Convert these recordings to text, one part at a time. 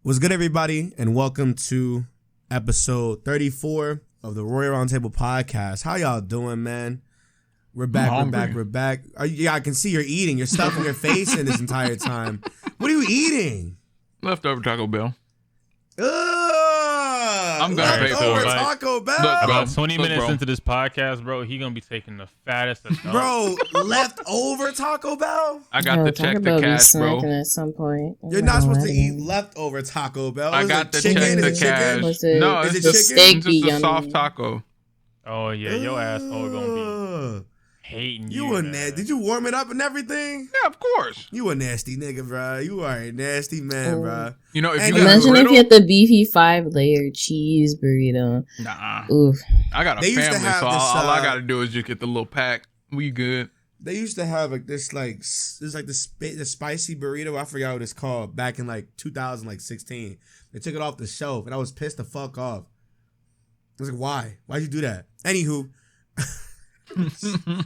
What's good, everybody, and welcome to episode 34 of the Royal Roundtable podcast. How y'all doing, man? We're back. I can see you're eating. You're stuffing your face in this entire time. What are you eating? Leftover Taco Bell. I'm gonna pay for it. Taco Bell. Look, about 20 minutes into this podcast, bro, he gonna be taking the fattest of stuff. Bro, leftover Taco Bell? I got to check the cash, bro. At some point. You're not supposed to eat leftover Taco Bell. I got to check the cash. No, it's just a soft taco. Oh, yeah, your asshole gonna be hating you. Did you warm it up and everything? Yeah, of course. You a nasty nigga, bro. You are a nasty man, bro. You know, if you imagine if you had the beefy 5-layer cheese burrito. Nah. Oof. I got a family, so all I gotta do is just get the little pack. We good. They used to have the spicy burrito. I forgot what it's called back in like 2016. They took it off the shelf, and I was pissed the fuck off. I was like, why? Why'd you do that? Anywho.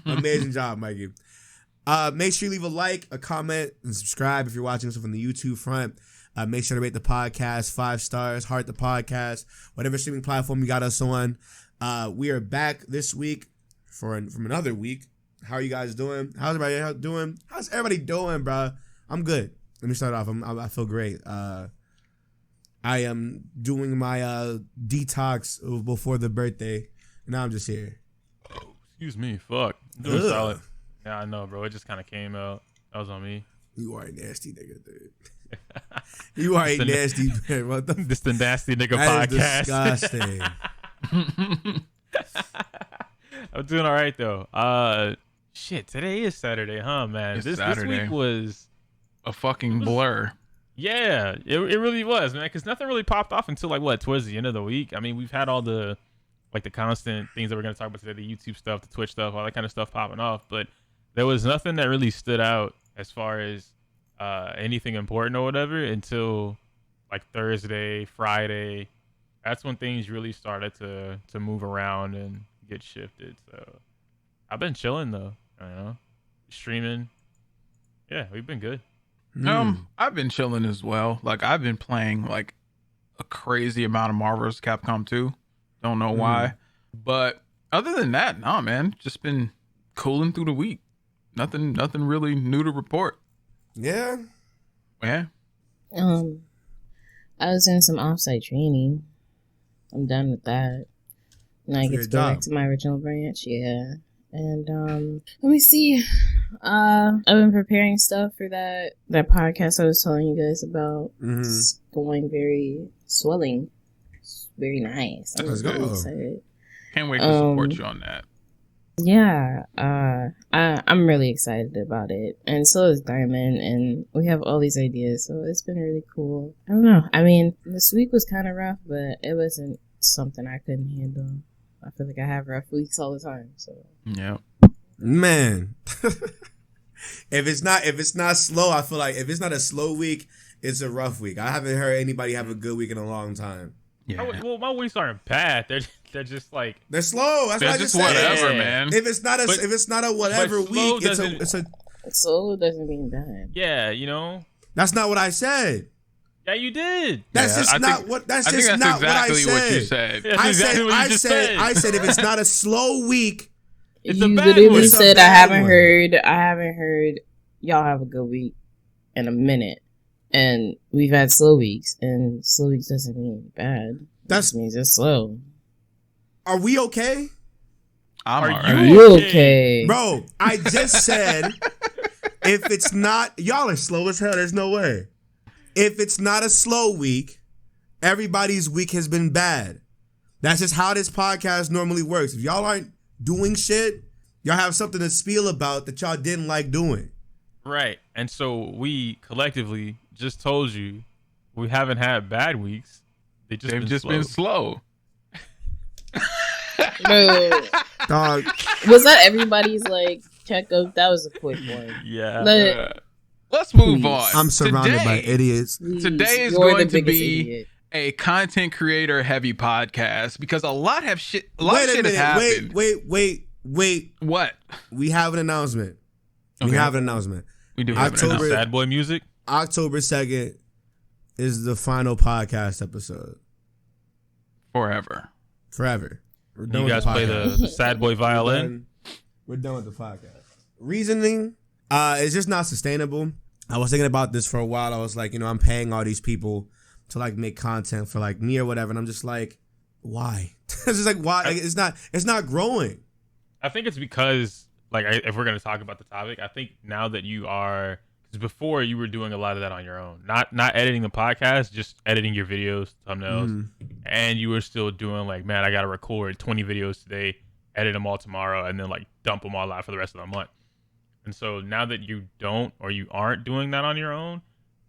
Amazing job, Mikey. Make sure you leave a like, a comment, and subscribe if you're watching this from the YouTube front. Make sure to rate the podcast 5 stars, heart the podcast, whatever streaming platform you got us on. We are back this week from another week. How are you guys doing? How's everybody doing? How's everybody doing, bro? I'm good. Let me start off. I feel great. I am doing my detox before the birthday. Now I'm just here. Excuse me, fuck. Doing solid. Yeah, I know, bro. It just kind of came out. That was on me. You are a nasty nigga, dude. You are a nasty man. This the nasty nigga that podcast. Is disgusting. I'm doing all right though. Shit, today is Saturday, huh, man? This week was a fucking blur. Yeah, it really was, man. Because nothing really popped off until towards the end of the week. I mean, we've had all the constant things that we're going to talk about today, the YouTube stuff, the Twitch stuff, all that kind of stuff popping off. But there was nothing that really stood out as far as anything important or whatever until Thursday, Friday. That's when things really started to move around and get shifted. So I've been chilling though, streaming. Yeah, we've been good. I've been chilling as well. I've been playing a crazy amount of Marvel vs. Capcom 2. Don't know why. But other than that, nah, man. Just been cooling through the week. Nothing really new to report. Yeah. Yeah. I was in some offsite training. I'm done with that. And I get to go back to my original branch. Yeah. And let me see. I've been preparing stuff for that podcast I was telling you guys about. It's going very swelling. Very nice. I'm really excited. Can't wait to support you on that. Yeah, I'm really excited about it, and so is Diamond, and we have all these ideas, so it's been really cool. I don't know. I mean, this week was kind of rough, but it wasn't something I couldn't handle. I feel like I have rough weeks all the time. So yeah, man. if it's not slow, I feel like if it's not a slow week, it's a rough week. I haven't heard anybody have a good week in a long time. Yeah. Well, my weeks aren't bad. They're just they're slow. That's what I just said. Whatever, man. If it's not a whatever week, it's a slow doesn't mean bad. Yeah, That's not what I said. Yeah, you did. That's just not what I said. What you said. I said if it's not a slow week, it's you a bad literally one. said I haven't heard y'all have a good week in a minute. And we've had slow weeks, and slow weeks doesn't mean bad. That means it's slow. Are we okay? Are you okay? Bro, I just said, if it's not, y'all are slow as hell, there's no way. If it's not a slow week, everybody's week has been bad. That's just how this podcast normally works. If y'all aren't doing shit, y'all have something to spiel about that y'all didn't like doing. Right. And so we collectively just told you we haven't had bad weeks. They've just been slow. No. Dog. Was that everybody's checkup? That was a quick one. Yeah. Let's move on. I'm surrounded by idiots. Today is going to be a content creator heavy podcast because a lot of shit has happened. Wait. What? We have an announcement. Okay. We have an announcement. We do have an announcement. Sad boy music. October 2nd, is the final podcast episode. Forever. We're done You with guys the play podcast. the sad boy violin. We're done with the podcast. Reasoning, it's just not sustainable. I was thinking about this for a while. I was like, I'm paying all these people to like make content for like me or whatever, and I'm just like, why? It's just like, why? Like, it's not growing. I think it's because, like, if we're gonna talk about the topic, I think now that you are, because before you were doing a lot of that on your own, not editing the podcast, just editing your videos, thumbnails, and you were still doing like, man, I gotta record 20 videos today, edit them all tomorrow, and then like dump them all out for the rest of the month. And so now that you don't, or you aren't doing that on your own,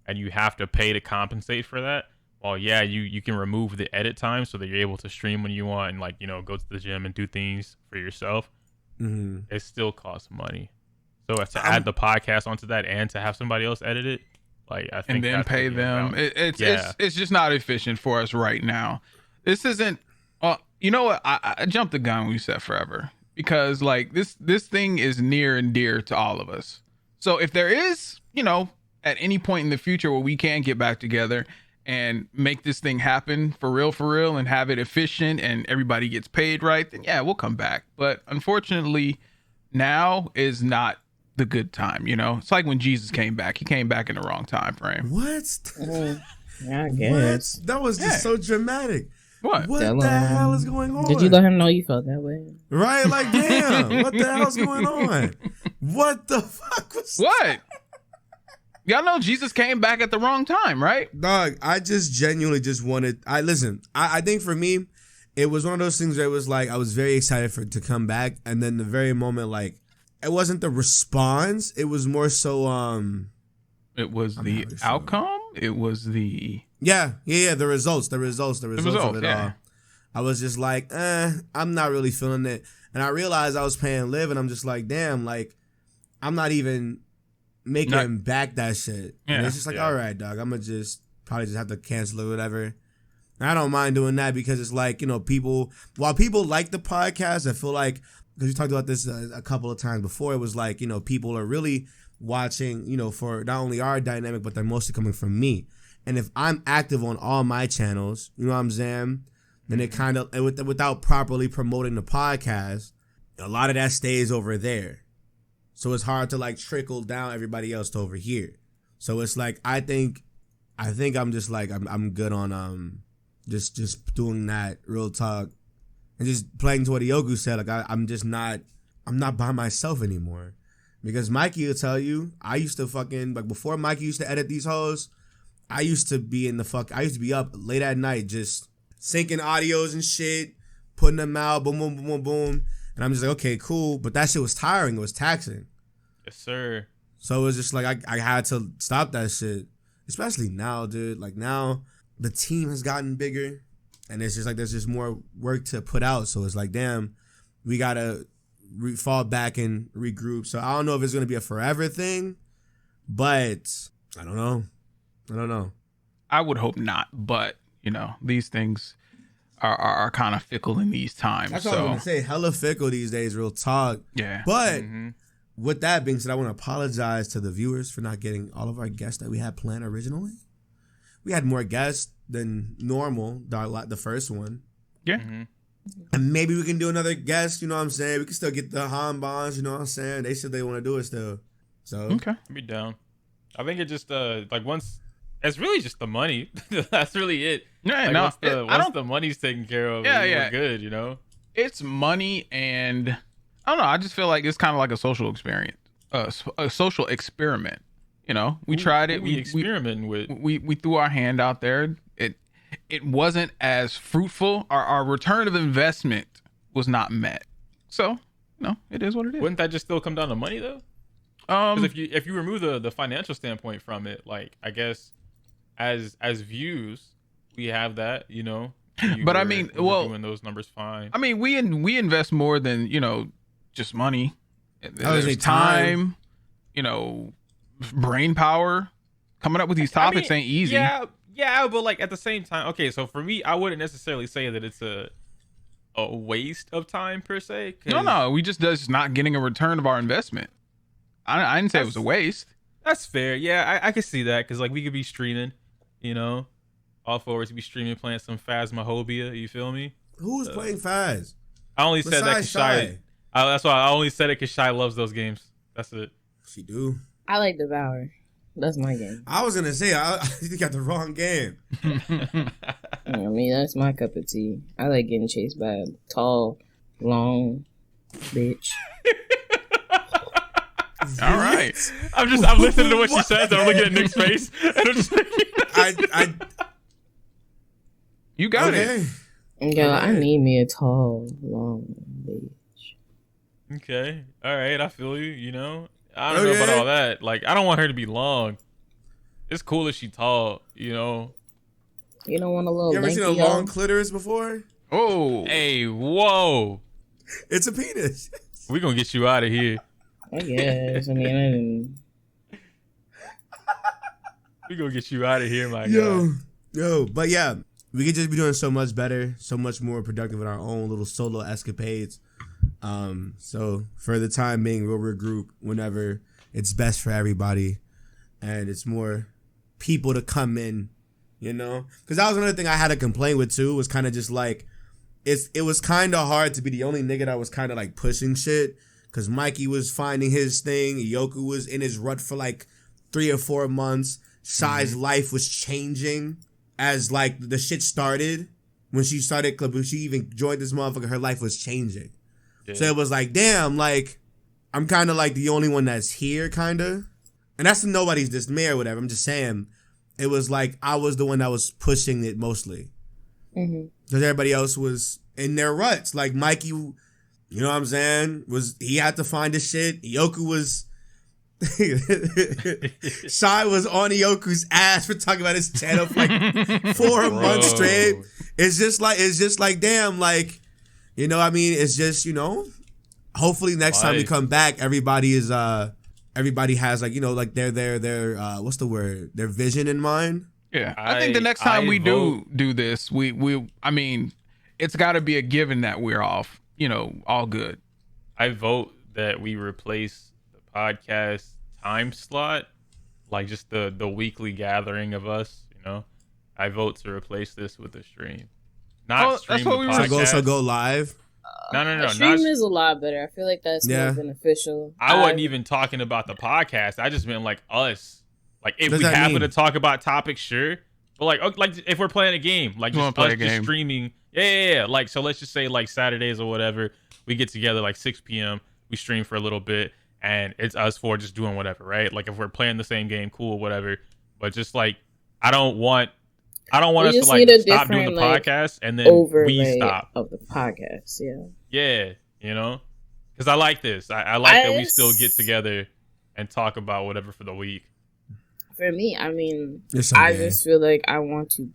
and you have to pay to compensate for that, well, yeah, you can remove the edit time so that you're able to stream when you want and like, go to the gym and do things for yourself. It still costs money. So to add the podcast onto that and to have somebody else edit it, like I think, and then pay them, it's just not efficient for us right now. This isn't. You know what? I jumped the gun when you said forever, because like this thing is near and dear to all of us. So if there is, at any point in the future where we can get back together and make this thing happen for real, and have it efficient and everybody gets paid right, then yeah, we'll come back. But unfortunately, now is not the good time. It's like when Jesus came back. He came back in the wrong time frame. What? I guess. What? That was just so dramatic. What the hell is going on? Did you let him know you felt that way? Right? Like, damn. What the hell's going on? What the fuck was what? Y'all know Jesus came back at the wrong time, right? Dog, I just genuinely just wanted. I think for me, it was one of those things where it was like I was very excited to come back, and then the very moment, like, it wasn't the response. It was more so it was the outcome. It was the the results of it yeah. all. I was just like, I'm not really feeling it, and I realized I was paying live, and I'm just like, damn, like, I'm not even making back that shit. Yeah, and it's just like, all right, dog, I'm gonna probably have to cancel it or whatever. And I don't mind doing that because it's like, while people like the podcast, I feel like, because we talked about this a couple of times before, it was like, people are really watching, for not only our dynamic, but they're mostly coming from me. And if I'm active on all my channels, you know what I'm saying? Then it kind of, without properly promoting the podcast, a lot of that stays over there. So it's hard to like trickle down everybody else to over here. So it's like, I think I'm just like, I'm good on just doing that, real talk, and just playing to what Iogu said. Like I'm not by myself anymore, because Mikey will tell you, I used to fucking, like, before Mikey used to edit these hoes, I used to be up late at night just syncing audios and shit, putting them out, boom, boom, boom, boom, boom. And I'm just like, okay, cool. But that shit was tiring. It was taxing. Yes, sir. So it was just like, I had to stop that shit. Especially now, dude. Like, now the team has gotten bigger. And it's just like, there's just more work to put out. So it's like, damn, we got to fall back and regroup. So I don't know if it's going to be a forever thing. But I don't know. I would hope not. But, these things are kind of fickle in these times. That's what I was going to say. Hella fickle these days, real talk. Yeah. But with that being said, I want to apologize to the viewers for not getting all of our guests that we had planned originally. We had more guests than normal, the first one. Yeah. And maybe we can do another guest, you know what I'm saying? We can still get the Han Bonds, you know what I'm saying? They said they want to do it still. So okay. Be down. I think it just once it's really just the money. That's really it. Yeah, like once the money's taken care of, we're good, It's money, and I don't know. I just feel like it's kind of like a social experience, a social experiment. We tried it. We experimenting with. We threw our hand out there. It wasn't as fruitful. Our return of investment was not met. So it is what it is. Wouldn't that just still come down to money though? Because if you remove the financial standpoint from it, like, I guess as views we have that, but I mean, doing those numbers fine. I mean, we invest more than just money. There's time, brain power. Coming up with these topics ain't easy. Yeah, but like at the same time, okay, so for me, I wouldn't necessarily say that it's a waste of time per se. No, we just not getting a return of our investment. I didn't say it was a waste. That's fair. Yeah, I can see that, because like we could be streaming, You know, all for it to be streaming, playing some Phasmophobia. You feel me? Who was playing Phaz? I only said that Besides because Shy. That's why I only said it because Shy loves those games. That's it. She do. I like Devour. That's my game. I was gonna say you got the wrong game. I mean, that's my cup of tea. I like getting chased by a tall, long bitch. All right. I'm listening to what she says. And I'm looking at Nick's face. And I'm just You got it. Yo, I need me a tall, long bitch. Okay. All right. I feel you. You know, I don't know about all that. Like, I don't want her to be long. It's cool if she tall, you know. You don't want a little. You ever seen a long clitoris before? Oh. Hey, whoa. It's a penis. We're going to get you out of here. I guess. I mean, We're going to get you out of here, my guy. Yo. But yeah, we could just be doing so much better, so much more productive in our own little solo escapades. So for the time being, we'll regroup whenever it's best for everybody. And it's more people to come in, you know? Because that was another thing I had a complaint with, too, was kind of just like, it was kind of hard to be the only nigga that was kind of like pushing shit. Because Mikey was finding his thing. Yoku was in his rut for like 3 or 4 months. Sai's life was changing as like the shit started. When she even joined this motherfucker, her life was changing. Yeah. So it was like, damn, like, I'm kind of like the only one that's here, kind of. And that's nobody's dismay or whatever. I'm just saying, it was like I was the one that was pushing it mostly. Because everybody else was in their ruts. Like Mikey, you know what I'm saying? He had to find his shit. Yoku was... Shy was on Yoku's ass for talking about his channel for like 4 months straight. It's just like, damn, like, you know what I mean? It's just, you know, hopefully next time we come back, everybody has like, you know, like their what's the word? Their vision in mind. Yeah. I think the next time we do this, I mean, it's got to be a given that we're off, you know, all good. I vote that we replace the podcast time slot, like just the weekly gathering of us, you know. I vote to replace this with a stream. Not stream the podcast. So go live. No. Stream is a lot better. I feel like that's more beneficial. I wasn't even talking about the podcast. I just meant like us. Like if we happen to talk about topics, sure. But like if we're playing a game, like just us just streaming. Yeah. Like so, let's just say like Saturdays or whatever, we get together like 6 p.m. We stream for a little bit, and it's us four just doing whatever, right? Like if we're playing the same game, cool, whatever. But just like I don't want us to like stop doing the podcast and then we stop of the podcast. Yeah, you know, because I like this. I like that we still get together and talk about whatever for the week. For me, I mean, I just feel like I want to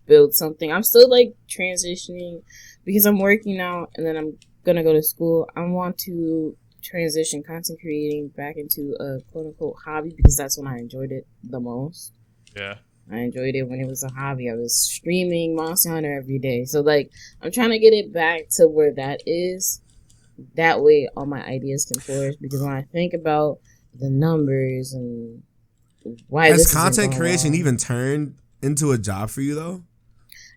build something. I'm still like transitioning because I'm working out and then I'm gonna go to school. I want to transition content creating back into a quote unquote hobby because that's when I enjoyed it the most. Yeah. I enjoyed it when it was a hobby. I was streaming Monster Hunter every day. So, like, I'm trying to get it back to where that is. That way, all my ideas can flourish. Because when I think about the numbers and why has content creation even turned into a job for you, though?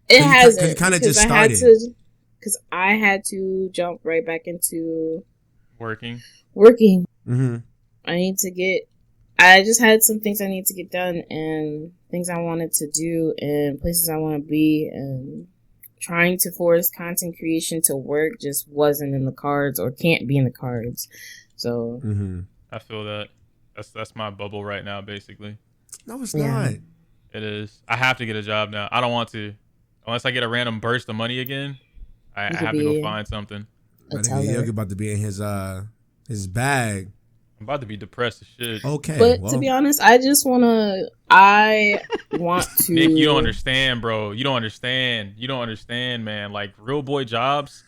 It hasn't. You kind of just started. Because I had to jump right back into working. Mm-hmm. I just had some things I need to get done and things I wanted to do and places I want to be, and trying to force content creation to work just wasn't in the cards or can't be in the cards. So I feel that that's my bubble right now, basically. No, it's not. It is. I have to get a job now. I don't want to unless I get a random burst of money again. I have to go find something. I think Yogi about to be in his bag. I'm about to be depressed as shit. Okay. But to be honest, I want to... Nick, you don't understand, bro. You don't understand, man. Like, real boy jobs,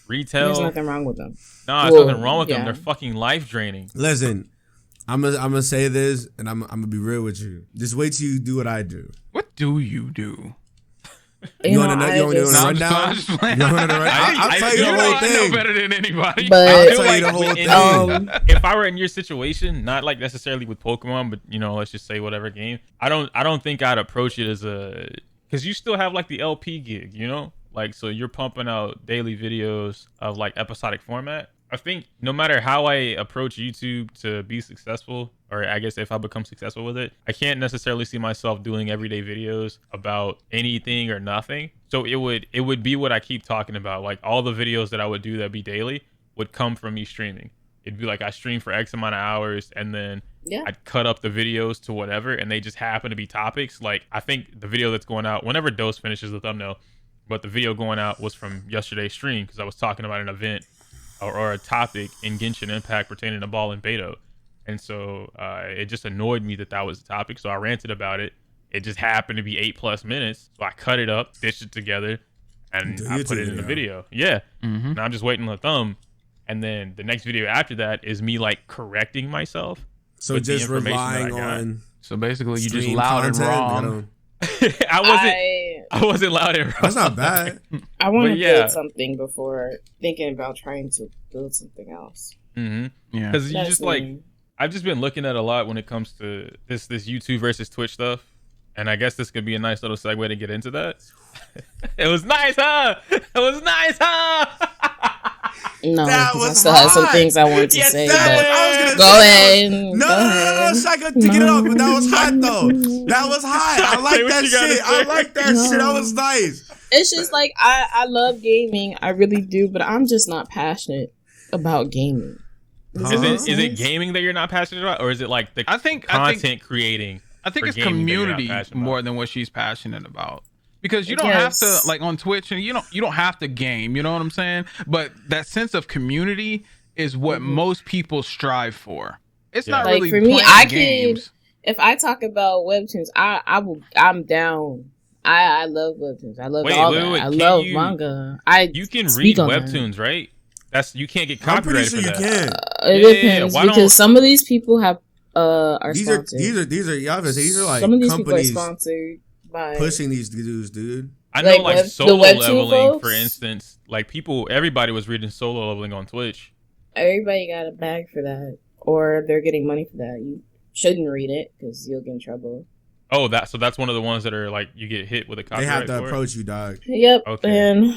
retail... There's nothing wrong with them. Nah, there's nothing wrong with them. They're fucking life draining. Listen, I'm gonna say this, and I'm gonna be real with you. Just wait till you do what I do. What do you do? You want to rundown? I'm just playing. I'll tell you the whole I thing. know better than anybody. But I'll tell you the whole thing. If I were in your situation, not like necessarily with Pokemon, but let's just say whatever game, I don't think I'd approach it as because you still have like the LP gig, like, so you're pumping out daily videos of like episodic format. I think no matter how I approach YouTube to be successful, or I guess if I become successful with it, I can't necessarily see myself doing everyday videos about anything or nothing. So it would be what I keep talking about. Like all the videos that I would do that be daily would come from me streaming. It'd be like I stream for X amount of hours, and then I'd cut up the videos to whatever, and they just happen to be topics. Like I think the video that's going out whenever Dose finishes the thumbnail, but the video going out was from yesterday's stream because I was talking about an event or a topic in Genshin Impact pertaining to Ball and Beto. And so it just annoyed me that was the topic. So I ranted about it. It just happened to be 8+ minutes. So I cut it up, stitched it together, and I put it in the video. Yeah. Mm-hmm. And I'm just waiting on the thumb. And then the next video after that is me like correcting myself. So just relying on. So basically you just loud and wrong. I wasn't loud and wrong. That's not bad. I want to build something before thinking about trying to build something else. Mm-hmm. Yeah, because you just like I've just been looking at a lot when it comes to this YouTube versus Twitch stuff, and I guess this could be a nice little segue to get into that. It was nice, huh? No, I still have some things I want to say. Go ahead. No, Shaka, to get it off. But that was hot though. That was hot. I like that shit. I like that shit. That was nice. It's just like I love gaming. I really do, but I'm just not passionate about gaming. Is it gaming that you're not passionate about, or is it like the content creating? I think it's community more than what she's passionate about. Because you don't have to, like on Twitch, and you don't have to game, you know what I'm saying? But that sense of community is what most people strive for. It's not like really for me. If I talk about webtoons, I'm down. I love webtoons. I love all that. I love manga. You can read webtoons, right? You can't get copyrighted for that. I'm pretty sure you can. It depends because some of these people have are sponsored. These are like some of these companies people are sponsored. Pushing these dudes, dude. I know, like solo leveling, folks? For instance. Like everybody was reading solo leveling on Twitch. Everybody got a bag for that, or they're getting money for that. You shouldn't read it because you'll get in trouble. Oh, that's one of the ones that are like you get hit with a copyright. They have to approach you, dog. Yep. Okay. And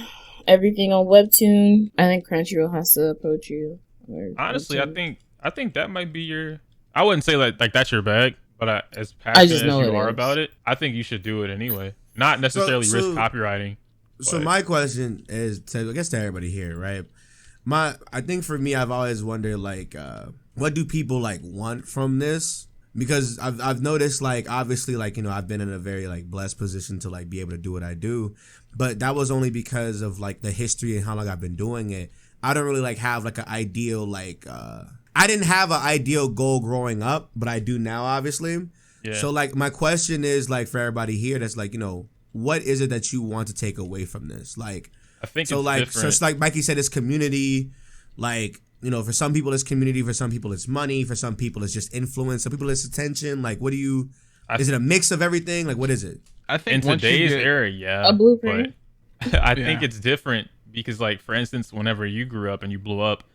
everything on Webtoon, I think Crunchyroll has to approach you. Honestly, Webtoon. I think that might be your. I wouldn't say like that's your bag. But as passionate as you are about it, I think you should do it anyway. Not necessarily risk copywriting. So my question is, I guess to everybody here, right? I think for me, I've always wondered, like, what do people like want from this? Because I've noticed, like, obviously, like, I've been in a very like blessed position to like be able to do what I do, but that was only because of like the history and how long I've been doing it. I don't really like have like an ideal like. I didn't have an ideal goal growing up, but I do now, obviously. Yeah. So, like, my question is, like, for everybody here that's, like, what is it that you want to take away from this? Like, I think so, it's like, different. So it's like Mikey said, it's community. Like, for some people it's community, for some people it's money, for some people it's just influence, some people it's attention. Like, what do you? Is it a mix of everything? Like, what is it? I think in today's era, yeah, a blueprint. I think it's different because, like, for instance, whenever you grew up and you blew up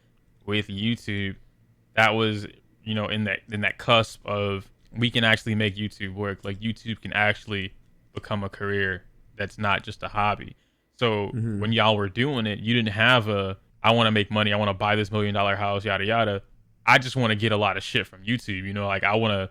with YouTube. That was, in that cusp of we can actually make YouTube work. Like YouTube can actually become a career that's not just a hobby. So when y'all were doing it, you didn't have I want to make money. I want to buy this $1 million house, yada, yada. I just want to get a lot of shit from YouTube. Like I want to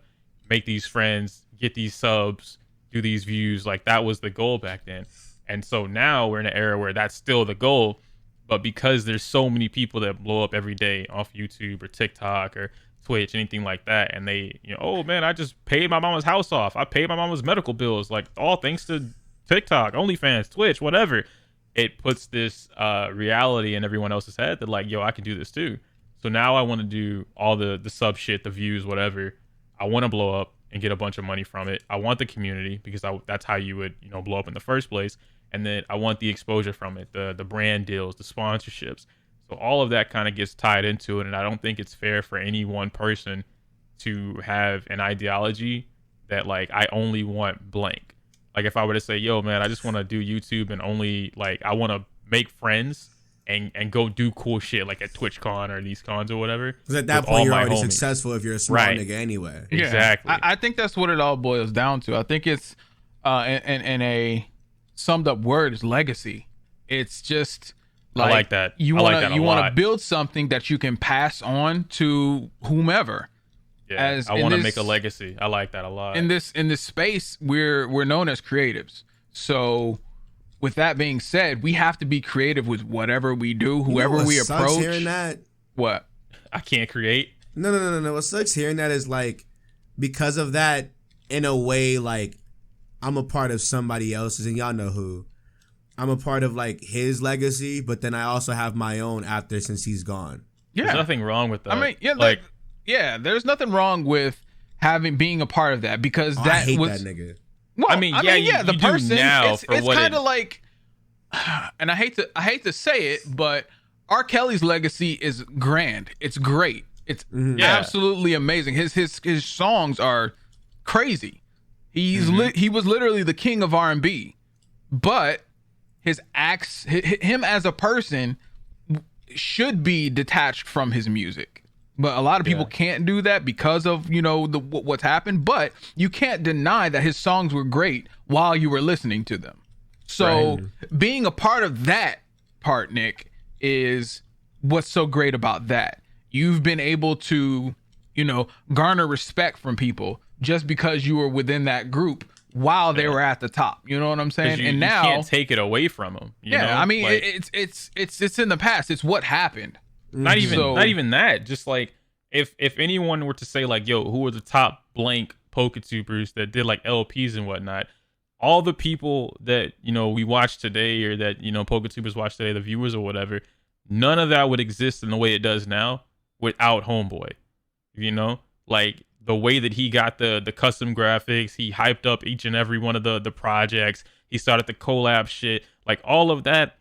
make these friends, get these subs, do these views. Like that was the goal back then. And so now we're in an era where that's still the goal. But because there's so many people that blow up every day off YouTube or TikTok or Twitch, anything like that, and they, oh man, I just paid my mama's house off. I paid my mama's medical bills, like all thanks to TikTok, OnlyFans, Twitch, whatever. It puts this reality in everyone else's head that like, yo, I can do this too. So now I want to do all the sub shit, the views, whatever. I want to blow up and get a bunch of money from it. I want the community because that's how you would, blow up in the first place. And then I want the exposure from it, the brand deals, the sponsorships. So all of that kind of gets tied into it. And I don't think it's fair for any one person to have an ideology that like, I only want blank. Like if I were to say, yo, man, I just want to do YouTube and only like I want to make friends and go do cool shit like at TwitchCon or these cons or whatever. Because at that point, you're already successful if you're a smart nigga anyway. Yeah, exactly. I think that's what it all boils down to. I think it's in a summed up word is legacy. It's just like, I like that. You want to build something that you can pass on to whomever. Yeah, I want to make a legacy. I like that a lot. In this space, we're known as creatives. So with that being said, we have to be creative with whatever we do, whoever we approach. Hearing that, what? I can't create. No. What sucks hearing that is like, because of that, in a way, like I'm a part of somebody else's, and y'all know who. I'm a part of like his legacy, but then I also have my own after since he's gone. Yeah, there's nothing wrong with that. I mean, there's nothing wrong with being a part of that because I hate that nigga. Well, I mean, the person now it's kind of like, and I hate to say it, but R. Kelly's legacy is grand. It's great. It's absolutely amazing. His songs are crazy. He was literally the king of R&B, but his acts, him as a person, should be detached from his music. But a lot of people can't do that because of what's happened. But you can't deny that his songs were great while you were listening to them. So being a part of that part, Nick, is what's so great about that. You've been able to, garner respect from people just because you were within that group while they were at the top. You know what I'm saying? And now you can't take it away from them. You know? I mean, like, it's in the past. It's what happened. Not even that. Just like if anyone were to say like, yo, who are the top blank PokeTubers that did like LPs and whatnot, all the people that we watch today or that PokeTubers watch today, the viewers or whatever, none of that would exist in the way it does now without Homeboy. Like the way that he got the custom graphics, he hyped up each and every one of the projects, he started the collab shit, like all of that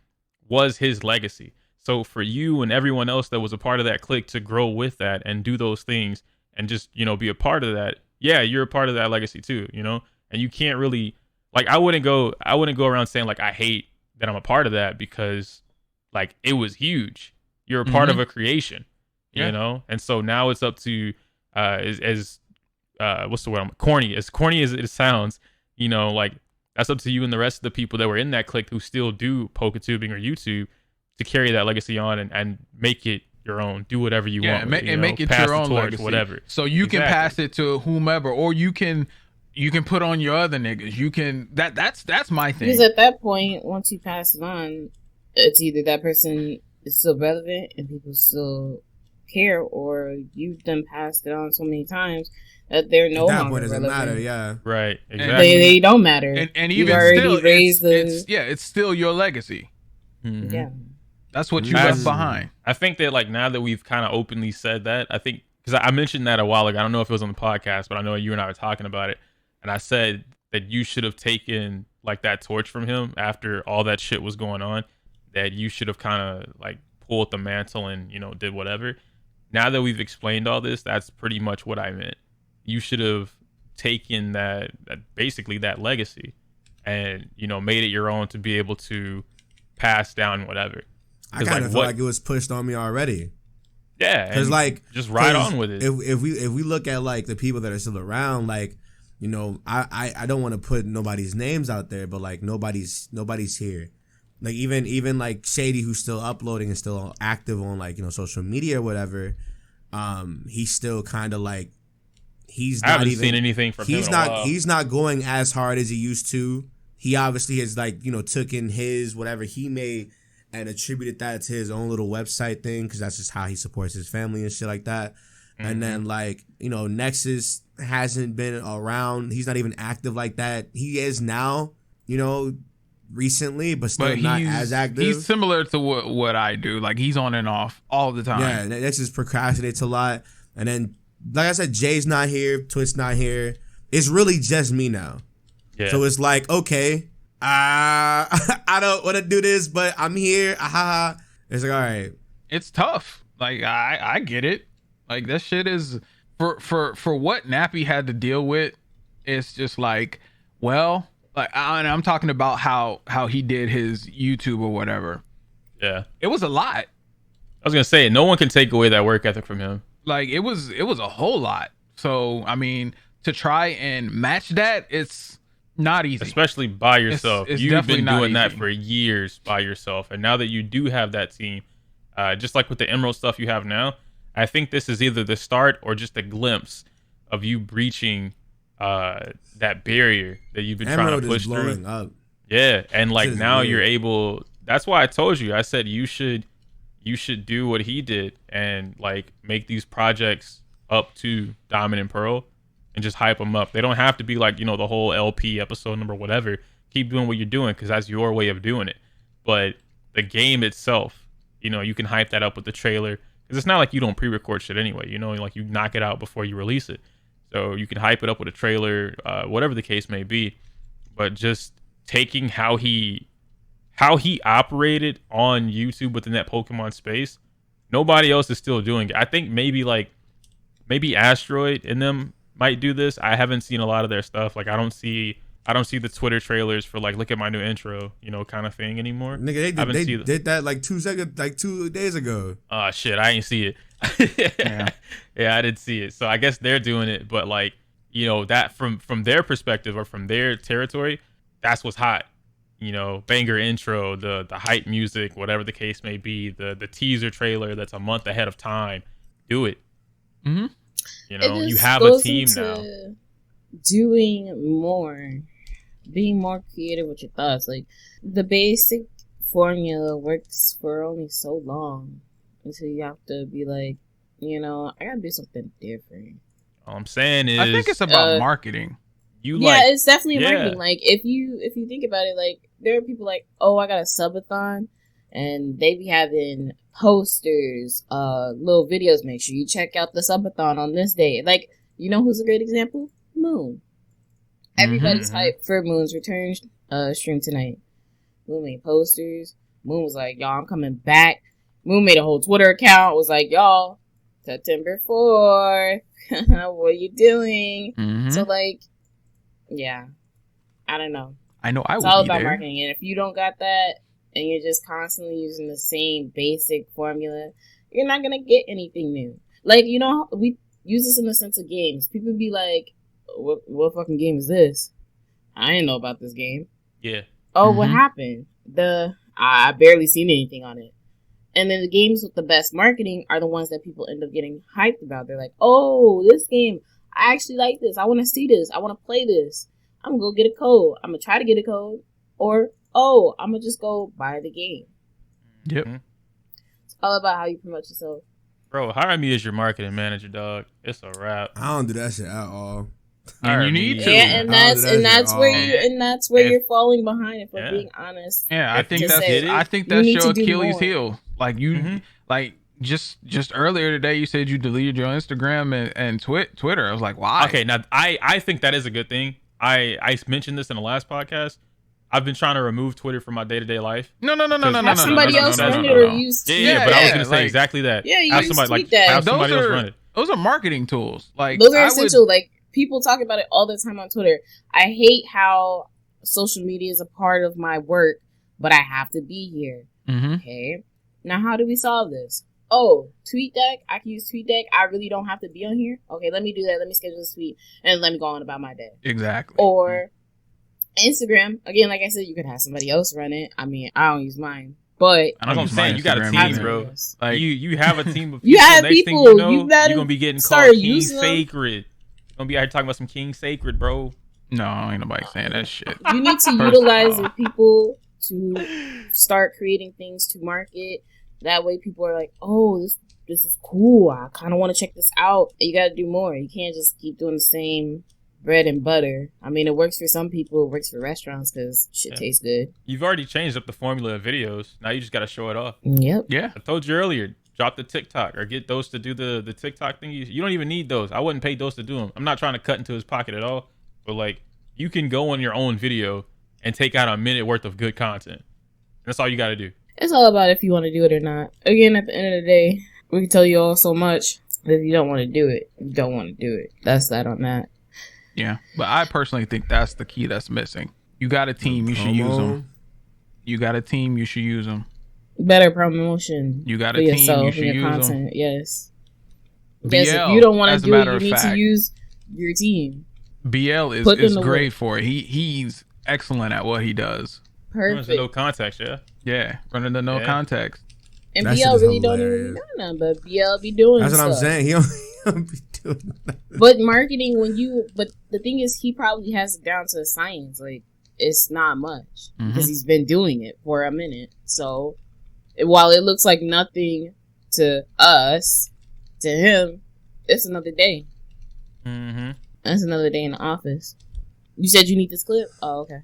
was his legacy. So for you and everyone else that was a part of that clique to grow with that and do those things and just, be a part of that, you're a part of that legacy too, and you can't really, like, I wouldn't go around saying like, I hate that I'm a part of that because like it was huge. You're a part of a creation, you know? And so now it's up to, what's the word? Corny as it sounds, like that's up to you and the rest of the people that were in that clique who still do PokeTubing or YouTube to carry that legacy on and make it your own. Do whatever you want. And make it your own legacy. Whatever. So you can pass it to whomever, or you can put on your other niggas. You can that's my thing. Because at that point, once you pass it on, it's either that person is still relevant and people still care, or you've done passed it on so many times that they're no longer relevant. That point doesn't matter, Right, exactly. They don't matter. And even still, it's still your legacy. Mm-hmm. Yeah. That's what you left behind. I think that like now that we've kind of openly said that, I think because I mentioned that a while ago. I don't know if it was on the podcast, but I know you and I were talking about it, and I said that you should have taken like that torch from him after all that shit was going on. That you should have kind of like pulled the mantle and did whatever. Now that we've explained all this, that's pretty much what I meant. You should have taken that basically that legacy and made it your own to be able to pass down whatever. I kind of feel like it was pushed on me already. Yeah, because like just ride on with it. If we look at like the people that are still around, like I don't want to put nobody's names out there, but like nobody's here. Like even like Shady, who's still uploading and still active on like social media or whatever. He's still kind of like I haven't seen anything from him. He's not going as hard as he used to. He obviously has like taken his whatever he made and attributed that to his own little website thing, because that's just how he supports his family and shit like that. Mm-hmm. And then like Nexus hasn't been around. He's not even active like that. He is now, recently, but still not as active. He's similar to what I do. Like he's on and off all the time. Yeah, Nexus procrastinates a lot. And then, like I said, Jay's not here. Twit's not here. It's really just me now. Yeah. So it's like, okay, I don't want to do this, but I'm here. It's like, all right. It's tough. Like I get it. Like that shit is for what Nappy had to deal with. It's just like, well, Like, I'm talking about how he did his YouTube or whatever. Yeah, it was a lot. I was gonna say no one can take away that work ethic from him. Like it was a whole lot. So I mean, to try and match that, it's not easy, especially by yourself. It's You've been doing easy. that for years by yourself, and now that you do have that team, just like with the Emerald stuff you have now, I think this is either the start or just a glimpse of you breaching that barrier that you've been Emerald trying to push is blowing through. up. Yeah, and like now weird. you're able. That's why I told you. I said you should do what he did and like make these projects up to Diamond and Pearl and just hype them up. They don't have to be like, you know, the whole LP episode number, whatever. Keep doing what you're doing because that's your way of doing it. But the game itself, you know, you can hype that up with the trailer because it's not like you don't pre-record shit anyway. You know, like you knock it out before you release it. So you can hype it up with a trailer, whatever the case may be. But just taking how he operated on YouTube within that Pokemon space, nobody else is still doing it. I think maybe Asteroid and them might do this. I haven't seen a lot of their stuff. Like I don't see the Twitter trailers for like look at my new intro, you know, kind of thing anymore. Nigga, they did that like 2 days ago. Oh shit, I ain't see it. Yeah, I didn't see it. So I guess they're doing it, but like, you know, that from their perspective or from their territory, that's what's hot. You know, banger intro, the hype music, whatever the case may be, the teaser trailer that's a month ahead of time. Do it. Mm-hmm. You know, you have a team now. Doing more, being more creative with your thoughts. Like the basic formula works for only so long until you have to be like, you know, I gotta do something different. All I'm saying is, I think it's about marketing. It's definitely marketing. Like if you think about it, like there are people like, oh, I got a subathon, and they be having posters, little videos. Make sure you check out the subathon on this day. Like, you know who's a great example? Moon. Everybody's hyped for Moon's return stream tonight. Moon made posters. Moon was like, y'all, I'm coming back. Moon made a whole Twitter account. Was like, y'all, September 4th. What are you doing? Mm-hmm. So like, yeah, I don't know. I know it's all about marketing, and if you don't got that, and you're just constantly using the same basic formula, you're not gonna get anything new. Like, you know, we use this in the sense of games. People be like, "What fucking game is this? I didn't know about this game." Yeah. Oh, what happened? I barely seen anything on it. And then the games with the best marketing are the ones that people end up getting hyped about. They're like, "Oh, this game, I actually like this. I want to see this. I want to play this. I'm going to go get a code. I'm going to try to get a code." Or, "Oh, I'm going to just go buy the game." Yep. It's all about how you promote yourself. Bro, hire me as your marketing manager, dog. It's a wrap. I don't do that shit at all. And you need to. Yeah, and that's where you're falling behind, if we're being honest. Yeah, I think that's your Achilles heel. Like you like just earlier today you said you deleted your Instagram and Twitter. I was like, why? Okay, now I think that is a good thing. I mentioned this in the last podcast. I've been trying to remove Twitter from my day-to-day life. No. Have somebody else run it or use but I was gonna say exactly that. Yeah, you have use somebody tweet that. have somebody else run it. Those are marketing tools. Like those are essential. Like people talk about it all the time on Twitter. I hate how social media is a part of my work, but I have to be here. Okay. Now, how do we solve this? Oh, TweetDeck. I can use TweetDeck. I really don't have to be on here. Okay, let me do that. Let me schedule this tweet and let me go on about my day. Exactly. Or Instagram. Again, like I said, you could have somebody else run it. I mean, I don't use mine. But that's what I'm saying. You got a team, bro. Like you have a team of people. You have next people. Thing you know, you're gonna be getting called King Sacred. You're gonna be out here talking about some King Sacred, bro. No, ain't nobody saying that shit. You need to utilize the people to start creating things to market. That way people are like, "Oh, this is cool. I kind of want to check this out." You got to do more. You can't just keep doing the same bread and butter. I mean, it works for some people. It works for restaurants because shit tastes good. You've already changed up the formula of videos. Now you just got to show it off. Yep. Yeah. I told you earlier, drop the TikTok or get those to do the TikTok thingies. You don't even need those. I wouldn't pay those to do them. I'm not trying to cut into his pocket at all. But like, you can go on your own video and take out a minute worth of good content. That's all you got to do. It's all about if you want to do it or not. Again, at the end of the day, we can tell you all so much. But if you don't want to do it, you don't want to do it. That's that on that. Yeah, but I personally think that's the key that's missing. You got a team. You should use them. You got a team. You should use them. Better promotion. You got a for team. yourself You should and your use content. them. Yes. BL, Yes. If you don't want as to a do it, matter you of need fact, to use your team. BL Put them is to great work. for it. He's excellent at what he does. Runs Perfect. no context, yeah. Yeah, running the no Yeah. context. And That shit BL is really don't even be hilarious. doing that, but BL be doing That's what stuff. I'm saying. He don't be doing that. But marketing, but the thing is, he probably has it down to a science. Like, it's not much because he's been doing it for a minute. So, while it looks like nothing to us, to him, it's another day. Mm-hmm. That's another day in the office. You said you need this clip? Oh, okay.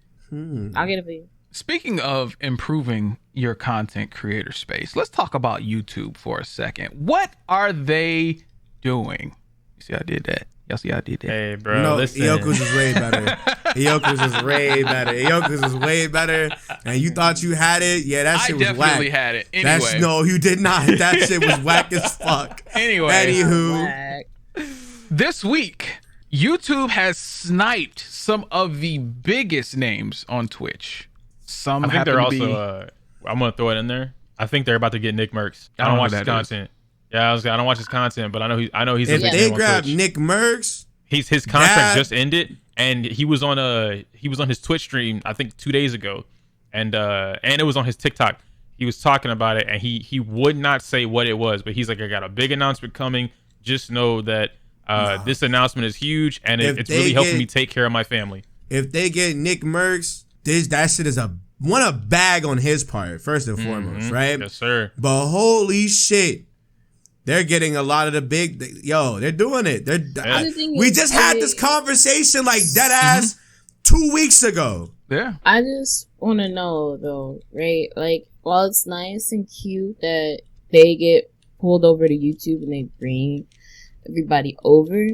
I'll get it for you. Speaking of improving your content creator space, let's talk about YouTube for a second. What are they doing? You see, I did that. Y'all see, I did that. Hey, bro. No, listen. Ioku's is way better. Ioku's is way better. Ioku's is way better. And you thought you had it? Yeah, that shit was whack. I definitely had it. Anyway. No, you did not. That shit was whack as fuck. Anyway. Anywho. Whack. This week, YouTube has sniped some of the biggest names on Twitch. Some I think happen they're to be... also. I'm gonna throw it in there. I think they're about to get Nick Merckx. I I don't don't know watch who his that is. content. Yeah, I don't watch his content, but I know he's. If a big they name on grab Twitch. Nick Merckx, his contract that- just ended, and he was on his Twitch stream I think 2 days ago, and it was on his TikTok. He was talking about it, and he would not say what it was, but he's like, I got a big announcement coming. Just know that this announcement is huge, and it's really helping me take care of my family. if they get Nick Merckx, that shit is a bag on his part, first and foremost, right? Yes, sir. But holy shit, they're getting a lot of the big. They're doing it. The thing We is, just had this conversation like dead ass 2 weeks ago. Yeah. I just want to know, though, right? Like, while it's nice and cute that they get pulled over to YouTube and they bring everybody over,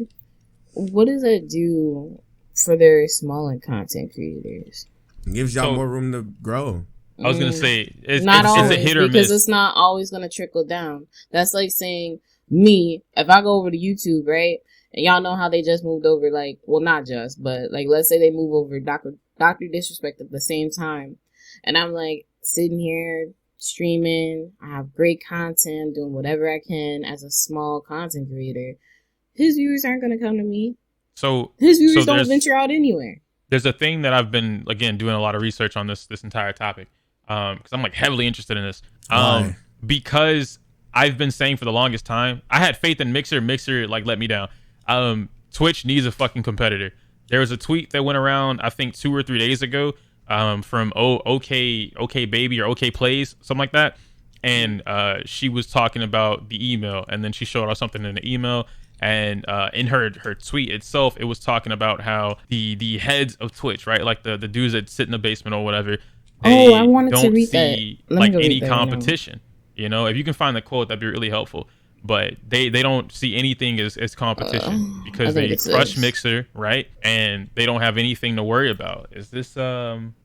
what does that do for their smaller content creators? It gives y'all more room to grow. I was gonna say it's always, a hit or because miss. it's not always gonna trickle down. That's like saying me, if I go over to YouTube, right? And y'all know how they just moved over, like, well, not just, but like, let's say they move over Dr. Disrespect at the same time, and I'm like sitting here streaming. I have great content, doing whatever I can as a small content creator. His viewers aren't gonna come to me. So His viewers don't there's- venture out anywhere. There's a thing that I've been again doing a lot of research on this entire topic, because I'm like heavily interested in this. Why? Because I've been saying for the longest time, I had faith in Mixer. Mixer like let me down. Twitch needs a fucking competitor. There was a tweet that went around I think 2 or 3 days ago, from OK Baby or OK Plays, something like that, and she was talking about the email, and then she showed us something in the email. And in her tweet itself, it was talking about how the heads of Twitch, right, like the dudes that sit in the basement or whatever, they I wanted to don't read see that. Let me like go any read that right now. competition. You know, if you can find the quote, that'd be really helpful. But they don't see anything as competition because think they it's crush this. Mixer, right, and they don't have anything to worry about. Is this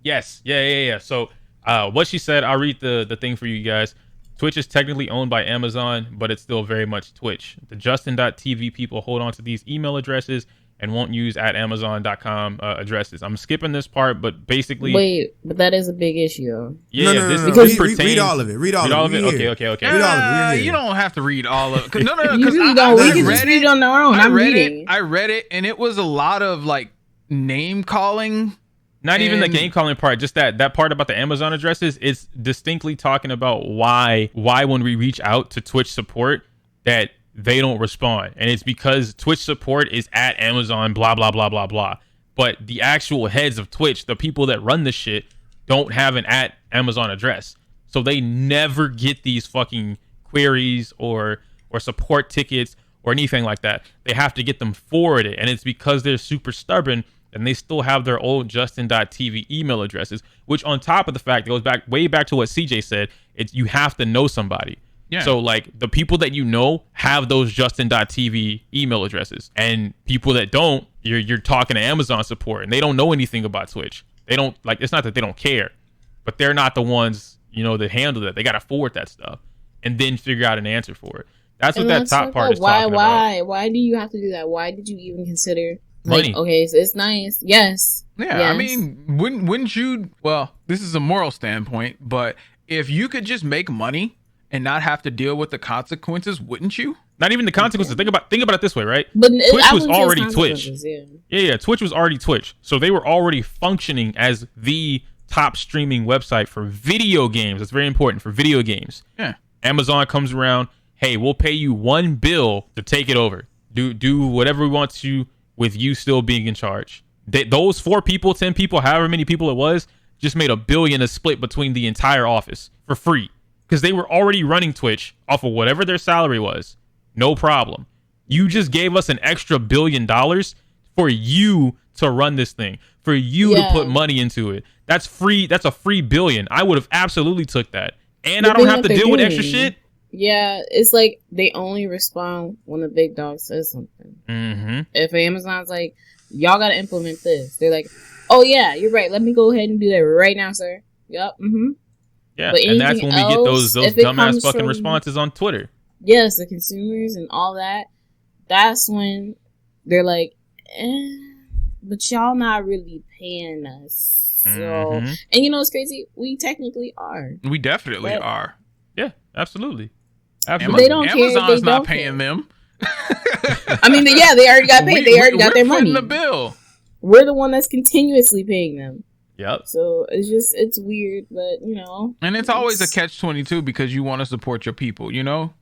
yes, yeah. So what she said, I'll read the thing for you guys. Twitch is technically owned by Amazon, but it's still very much Twitch. The Justin.tv people hold on to these email addresses and won't use at Amazon.com addresses. I'm skipping this part, but basically... Wait, but that is a big issue, though. Yeah, No. this Read all of it. Read all of it. Okay. Read all of it. We're here. You don't have to read all of it. No, You because really don't. We I can read just read it on our own. I I'm read reading. it. I read it, and it was a lot of like name calling. Not even the And- game calling part, just that part about the Amazon addresses. It's distinctly talking about why when we reach out to Twitch support that they don't respond, and it's because Twitch support is at Amazon, blah blah blah blah blah. But the actual heads of Twitch, the people that run the shit, don't have an at Amazon address, so they never get these fucking queries or support tickets or anything like that. They have to get them forwarded, and it's because they're super stubborn. And they still have their old Justin.tv email addresses, which on top of the fact, it goes back way back to what CJ said, it's you have to know somebody. Yeah. So like the people that you know have those Justin.tv email addresses, and people that don't, you're talking to Amazon support and they don't know anything about Twitch. They don't like, it's not that they don't care, but they're not the ones, that handle that. They got to forward that stuff and then figure out an answer for it. That's what that top part is talking about. Why do you have to do that? Why did you even consider Money. Like, okay, so it's nice. Yes. Yeah, Yes. I mean, wouldn't you? Well, this is a moral standpoint, but if you could just make money and not have to deal with the consequences, wouldn't you? Not even the consequences. Think about it this way, right? But Twitch I was wouldn't say already it's Twitch. consequences, Yeah, Twitch was already Twitch. So they were already functioning as the top streaming website for video games. That's very important for video games. Yeah. Amazon comes around, hey, we'll pay you $1 billion to take it over. Do whatever we want to with you still being in charge. Those 4 people, 10 people, however many people it was, just made $1 billion a split between the entire office for free. Because they were already running Twitch off of whatever their salary was. No problem. You just gave us an extra $1 billion for you to run this thing, for you to put money into it. That's free. That's a free $1 billion. I would have absolutely took that. And I don't have to deal with extra shit. Yeah, it's like they only respond when the big dog says something. Mm-hmm. If Amazon's like, y'all got to implement this, they're like, oh yeah, you're right. Let me go ahead and do that right now, sir. Yup. Mm-hmm. Yeah, But and that's when we get those dumbass fucking responses on Twitter. Yes, the consumers and all that. That's when they're like, but y'all not really paying us. So, and you know what's crazy? We technically are. We definitely are. Yeah, absolutely. They don't care. Amazon's They not don't paying care. them. I mean, yeah, they already got paid. They already got their money. The bill. We're the one that's continuously paying them. Yep. So it's weird, but you know. And it's always a catch-22 because you want to support your people, you know?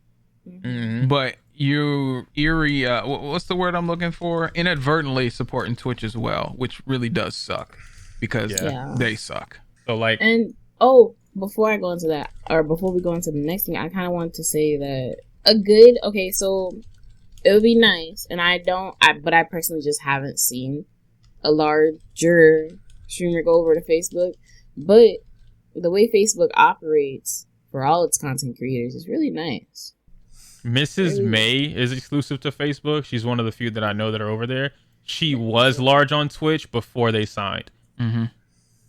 Mm-hmm. But you what's the word I'm looking for? Inadvertently supporting Twitch as well, which really does suck because they suck. So like, and before I go into that, or before we go into the next thing, I kind of want to say that so it would be nice, and but I personally just haven't seen a larger streamer go over to Facebook, but the way Facebook operates for all its content creators is really nice. Mrs. May is exclusive to Facebook. She's one of the few that I know that are over there. She was large on Twitch before they signed. Mm-hmm.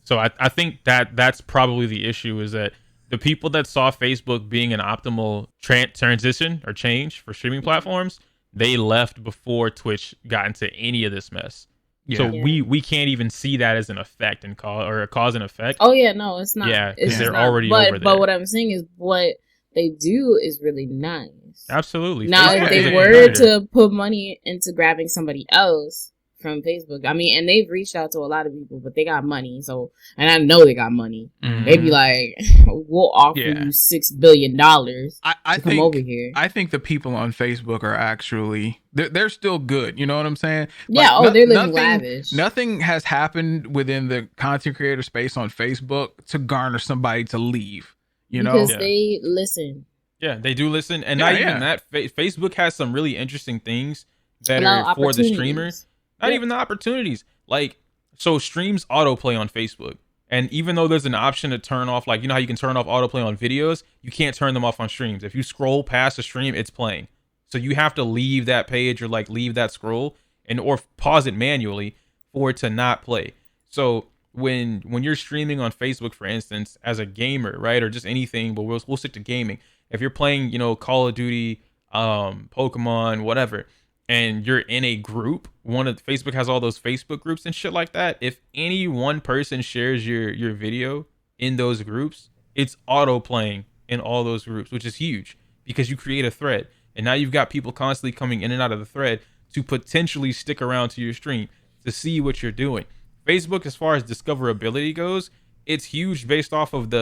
So I think that's probably the issue, is that the people that saw Facebook being an optimal transition or change for streaming platforms, they left before Twitch got into any of this mess. Yeah. So we can't even see that as an effect and a cause and effect. Oh yeah, no, it's not. Yeah, because they're already over there. But what I'm saying is what they do is really nice. Absolutely. Now, Facebook if they were to put money into grabbing somebody else from Facebook, I mean, and they've reached out to a lot of people, but they got money. So, and I know they got money. Mm-hmm. They'd be like, "We'll offer you $6 billion to come over here." I think the people on Facebook are actually they're still good. You know what I'm saying? Yeah. Like, they're living lavish. Nothing has happened within the content creator space on Facebook to garner somebody to leave. Because they listen. Yeah, they do listen. And not even that. Facebook has some really interesting things that are for the streamers. Not even the opportunities. Like, so streams autoplay on Facebook. And even though there's an option to turn off, like, you know how you can turn off autoplay on videos? You can't turn them off on streams. If you scroll past a stream, it's playing. So you have to leave that page or like leave that scroll or pause it manually for it to not play. So when you're streaming on Facebook, for instance, as a gamer, right, or just anything, but we'll stick to gaming. If you're playing, Call of Duty, Pokemon, whatever, and you're in a group, Facebook has all those Facebook groups and shit like that. If any one person shares your video in those groups, it's auto playing in all those groups, which is huge because you create a thread, and now you've got people constantly coming in and out of the thread to potentially stick around to your stream to see what you're doing. Facebook, as far as discoverability goes, it's huge based off of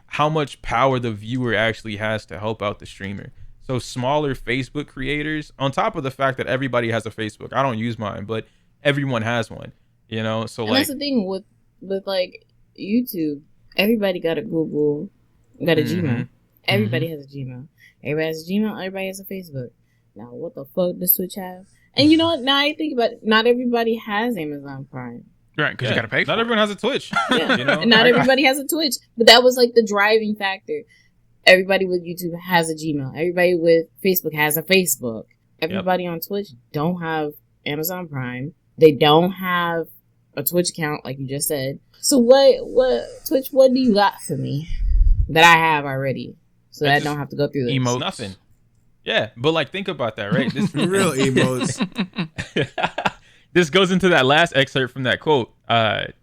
how much power the viewer actually has to help out the streamer. So smaller Facebook creators, on top of the fact that everybody has a Facebook, I don't use mine, but everyone has one, So and that's the thing with like YouTube, everybody got a Google, got a Gmail. Everybody has a Gmail. Everybody has a Gmail. Everybody has a Facebook. Now, what the fuck does Twitch have? And you know what? Now I think about it, not everybody has Amazon Prime. Right, because you got to pay for it. Not everyone has a Twitch. Yeah. And not everybody has a Twitch. But that was like the driving factor. Everybody with YouTube has a Gmail. Everybody with Facebook has a Facebook. Everybody on Twitch don't have Amazon Prime. They don't have a Twitch account, like you just said. So what Twitch, what do you got for me that I have already? So that I don't have to go through this. Emotes. Nothing. Yeah, but think about that, right? This real emotes. this goes into that last excerpt from that quote.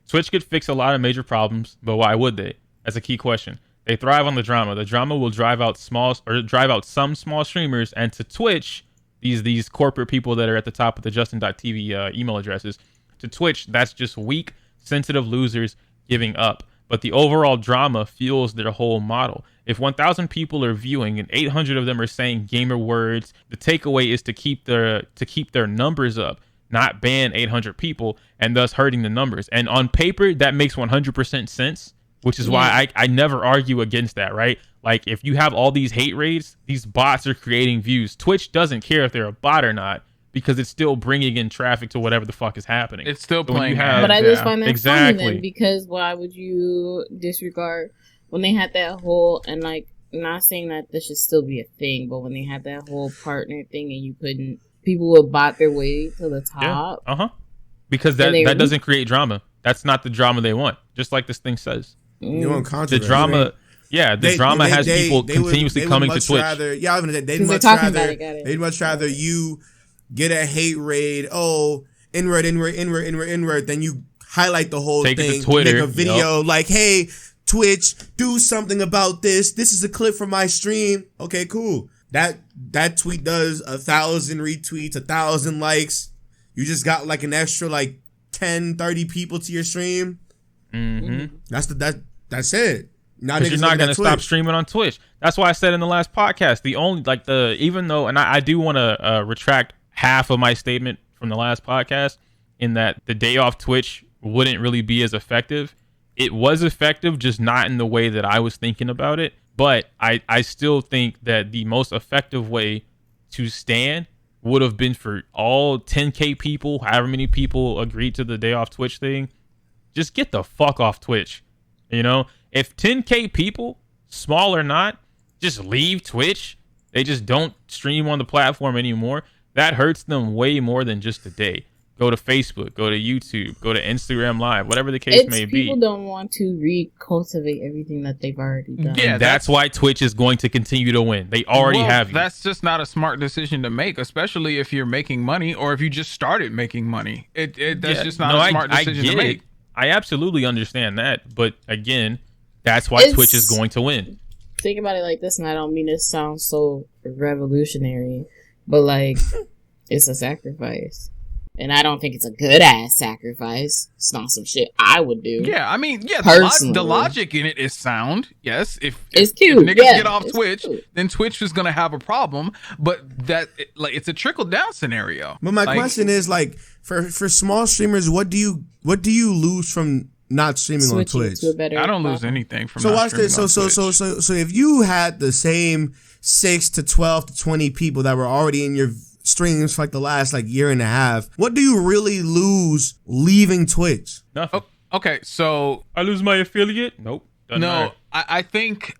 Twitch could fix a lot of major problems, but why would they? That's a key question. They thrive on the drama. The drama will drive out some small streamers, and to Twitch, these corporate people that are at the top of the Justin.tv email addresses, to Twitch, that's just weak, sensitive losers giving up. But the overall drama fuels their whole model. If 1,000 people are viewing and 800 of them are saying gamer words, the takeaway is to keep their numbers up, not ban 800 people and thus hurting the numbers. And on paper, that makes 100% sense, which is why I never argue against that, right? Like, if you have all these hate raids, these bots are creating views. Twitch doesn't care if they're a bot or not, because it's still bringing in traffic to whatever the fuck is happening. It's still playing ads. But I just find that exactly funny then, because why would you disregard when they had that whole, and like, not saying that this should still be a thing, but when they had that whole partner thing and you couldn't, people would bot their way to the top. Yeah. Because that doesn't create drama. That's not the drama they want. Just like this thing says. You want controversy. The drama, the drama has people continuously coming to Twitch. They'd much rather you get a hate raid. Oh, inward. Then you highlight the whole thing. It to Twitter, make a video like, hey, Twitch, do something about this. This is a clip from my stream. Okay, cool. That tweet does 1,000 retweets, 1,000 likes. You just got like an extra like 10, 30 people to your stream. Mm-hmm. That's it. Now you're not gonna stop streaming on Twitch. That's why I said in the last podcast, even though I do want to retract half of my statement from the last podcast, in that the day off Twitch wouldn't really be as effective. It was effective, just not in the way that I was thinking about it. But I still think that the most effective way to stand would have been for all 10K people, however many people agreed to the day off Twitch thing, just get the fuck off Twitch. You know, if 10K people, small or not, just leave Twitch, they just don't stream on the platform anymore, that hurts them way more than just a day. Go to Facebook, go to YouTube, go to Instagram Live, whatever the case may be. People don't want to recultivate everything that they've already done. Yeah, that's why Twitch is going to continue to win. They already have you. That's just not a smart decision to make, especially if you're making money or if you just started making money. That's just not a smart decision to make. I absolutely understand that, but again, that's why Twitch is going to win. Think about it like this, and I don't mean to sound so revolutionary, but like, it's a sacrifice. And I don't think it's a good ass sacrifice. It's not some shit I would do. Yeah, I mean, the logic in it is sound. Yes, if cute. If niggas get off Twitch, cute, then Twitch is gonna have a problem. But it's a trickle down scenario. But my question is, like, for small streamers, what do you lose from not streaming on Twitch? I don't lose anything from. So watch this. So if you had the same 6 to 12 to 20 people that were already in your streams for like the last like year and a half, what do you really lose leaving Twitch? Nothing. Okay, so I lose my affiliate? Nope. No, I think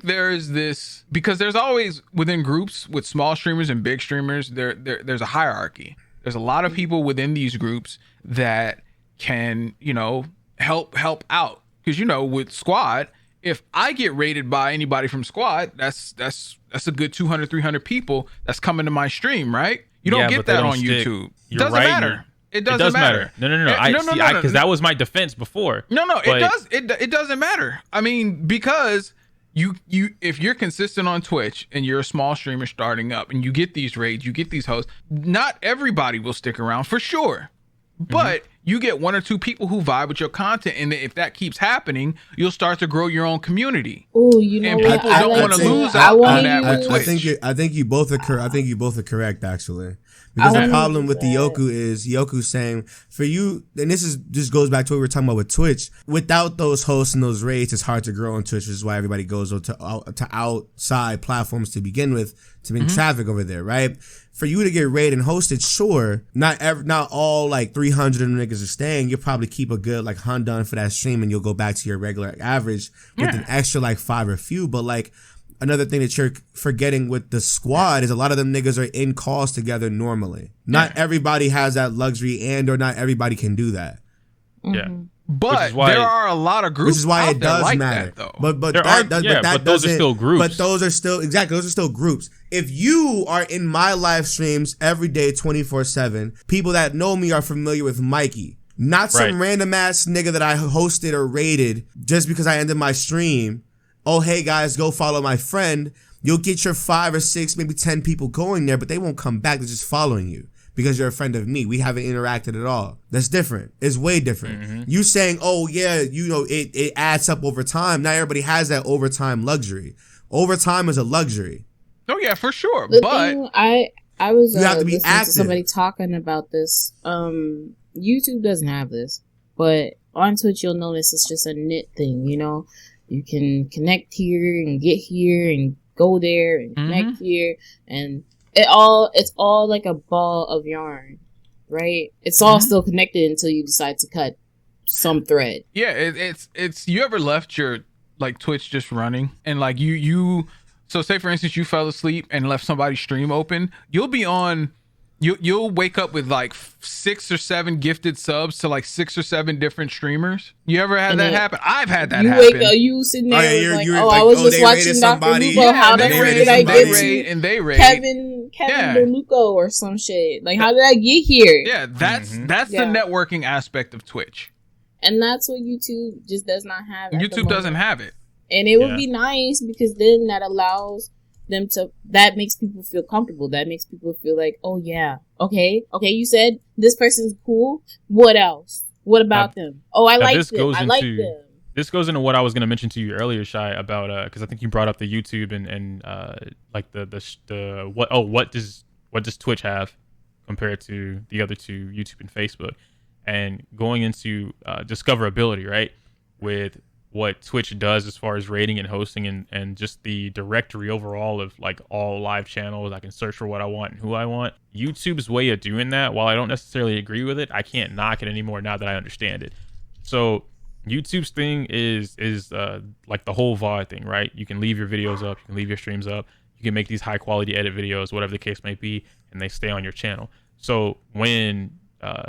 there is this, because there's always within groups with small streamers and big streamers, there's a hierarchy. There's a lot of people within these groups that can, help out, because with Squad, if I get raided by anybody from Squad, that's a good 200, 300 people that's coming to my stream, right? You don't get that on YouTube. It doesn't matter. It does matter. No. Because that was my defense before. No. It doesn't matter. I mean, because you if you're consistent on Twitch and you're a small streamer starting up and you get these raids, you get these hosts, not everybody will stick around for sure. But you get 1 or 2 people who vibe with your content, and if that keeps happening, you'll start to grow your own community. Oh, and people don't want to lose out on that with Twitch. I think you both are correct, actually. Because the problem with the Yoku is Yoku's saying, for you, and this goes back to what we were talking about with Twitch, without those hosts and those raids, it's hard to grow on Twitch, which is why everybody goes to outside platforms to begin with to bring traffic over there, right? For you to get raided and hosted, sure, not all like 300 of them niggas are staying. You'll probably keep a good like $100 for that stream, and you'll go back to your regular average with an extra like 5 or few. But like, another thing that you're forgetting with the Squad is a lot of them niggas are in calls together normally. Not everybody has that luxury, or not everybody can do that. Yeah. But there are a lot of groups, which is why it does like matter. That, though. But those are still groups. But those are still groups. If you are in my live streams every day, 24/7, people that know me are familiar with Mikey, not some random ass nigga that I hosted or raided just because I ended my stream. Oh, hey guys, go follow my friend. You'll get your 5 or 6, maybe 10 people going there, but they won't come back. They're just following you because you're a friend of me. We haven't interacted at all. That's different. It's way different. Mm-hmm. You saying, oh yeah, it adds up over time. Not everybody has that overtime luxury. Overtime is a luxury. Oh yeah, for sure. But I was you have to be listening to somebody talking about this. YouTube doesn't have this, but on Twitch you'll notice it's just a knit thing. You can connect here and get here and go there and connect here, and it's all like a ball of yarn, right? It's all still connected until you decide to cut some thread. Yeah, it's you ever left your like Twitch just running and like you so say for instance you fell asleep and left somebody's stream open, you'll be on. You'll wake up with like 6 or 7 gifted subs to like 6 or 7 different streamers. You ever had that happen? I've had that happen. Wake up, you sitting there I was just watching DrLupo. How the heck did I get to Kevin DrLupo or some shit? Like, how did I get here? Yeah, that's the networking aspect of Twitch. And that's what YouTube just does not have. YouTube doesn't have it. And it would be nice because then that allows them to, that makes people feel comfortable. That makes people feel like, oh yeah, okay, you said this person's cool. What else? What about them? Oh, I like them. I like them. This goes into what I was going to mention to you earlier, Shy, about because I think you brought up the YouTube and like the what does Twitch have compared to the other two, YouTube and Facebook, and going into discoverability, right? With what Twitch does as far as rating and hosting and just the directory overall of like all live channels. I can search for what I want and who I want. YouTube's way of doing that, while I don't necessarily agree with it, I can't knock it anymore now that I understand it. So YouTube's thing is like the whole VOD thing, right? You can leave your videos up, you can leave your streams up, you can make these high quality edit videos, whatever the case may be, and they stay on your channel. So when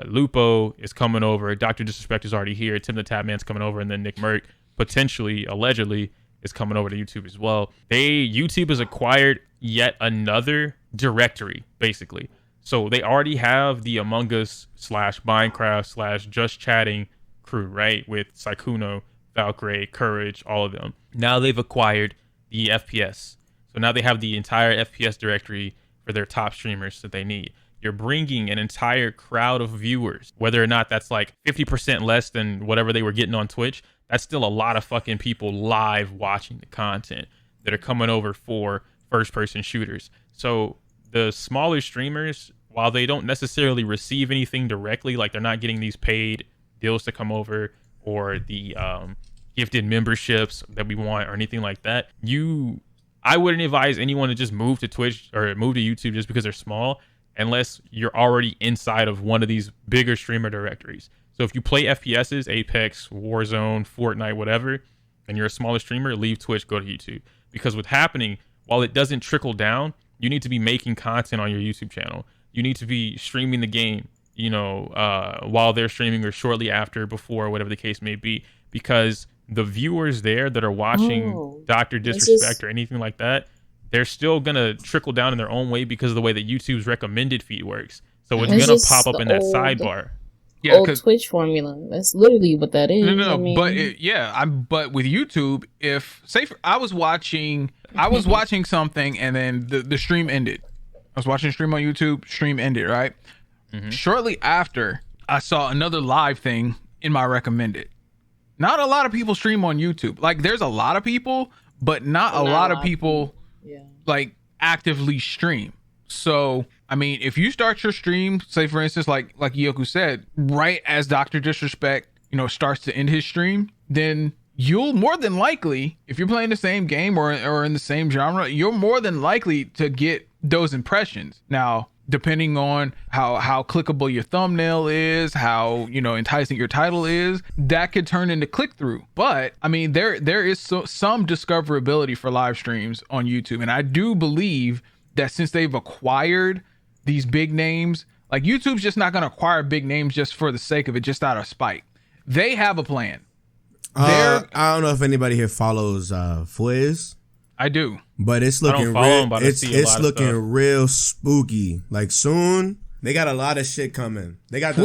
Lupo is coming over, Dr. Disrespect is already here, Timthetatman's coming over, and then Nick Merck potentially, allegedly, is coming over to YouTube as well. YouTube has acquired yet another directory, basically. So they already have the Among Us / Minecraft / Just Chatting crew, right? With Saikuno, Valkyrie, Courage, all of them. Now they've acquired the FPS. So now they have the entire FPS directory for their top streamers that they need. You're bringing an entire crowd of viewers, whether or not that's like 50% less than whatever they were getting on Twitch. That's still a lot of fucking people live watching the content that are coming over for first-person shooters. So the smaller streamers, while they don't necessarily receive anything directly, like they're not getting these paid deals to come over or the gifted memberships that we want or anything like that, I wouldn't advise anyone to just move to Twitch or move to YouTube just because they're small, unless you're already inside of one of these bigger streamer directories. So if you play FPSs, Apex, Warzone, Fortnite, whatever, and you're a smaller streamer, leave Twitch, go to YouTube. Because what's happening, while it doesn't trickle down, you need to be making content on your YouTube channel. You need to be streaming the game, while they're streaming or shortly after, before, whatever the case may be. Because the viewers there that are watching Dr. Disrespect or anything like that, they're still going to trickle down in their own way because of the way that YouTube's recommended feed works. So it's going to pop up in that sidebar. Yeah, old Twitch formula. That's literally what that is. No, but with YouTube, I was watching something and then the stream ended. I was watching a stream on YouTube, stream ended, right? Mm-hmm. Shortly after, I saw another live thing in my recommended. Not a lot of people stream on YouTube. Like, there's a lot of people, but not a lot of people like actively stream. So, I mean, if you start your stream, say for instance, like Yoku said, right as Dr. Disrespect, starts to end his stream, then you'll more than likely, if you're playing the same game or in the same genre, you're more than likely to get those impressions. Now, depending on how clickable your thumbnail is, how enticing your title is, that could turn into click-through. But I mean, there is some discoverability for live streams on YouTube, and I do believe that since they've acquired these big names, like YouTube's just not going to acquire big names just for the sake of it, just out of spite. They have a plan. I don't know if anybody here follows Fwiz. I do, but it's looking real. It's looking stuff. Real spooky. Like soon, they got a lot of shit coming. They got the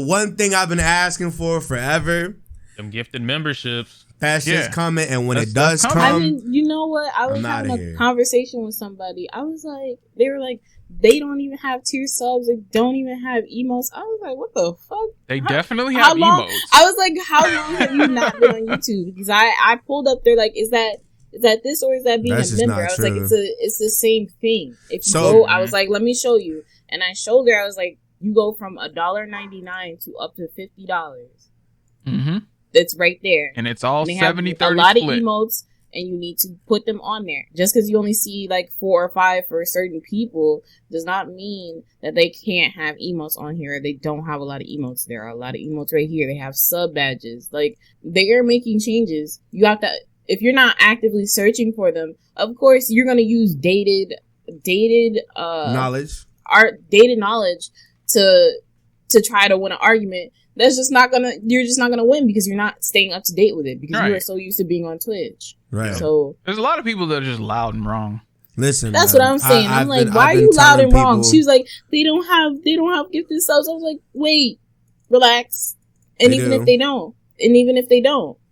one thing I've been asking for forever. Them gifted memberships. That shit's coming, and when it does come, I mean, you know what? I was having a conversation with somebody. I was like, they were like, they don't even have tier subs. They don't even have emotes. I was like, what the fuck? They definitely have emotes. I was like, how long have you not been on YouTube? Because I pulled up there like, is that this or is that being a member? I was like, it's the same thing. If you go, I was like, let me show you, and I showed her. I was like, you go from $1.99 to up to $50. Mm-hmm. It's right there, and it's all 70-30 a lot split. of emotes. And you need to put them on there. Just because you only see like 4 or 5 for certain people does not mean that they can't have emotes on here. They don't have a lot of emotes. There are a lot of emotes right here. They have sub badges. Like, they are making changes. You have to, if you're not actively searching for them, of course you're gonna use dated knowledge to try to win an argument. You're just not gonna win because you're not staying up to date with it because you are so used to being on Twitch. Right. So there's a lot of people that are just loud and wrong. Listen, that's what I'm saying. I'm like, why are you loud and wrong? She was like, they don't have gifted subs. I was like, wait, relax. And even if they don't,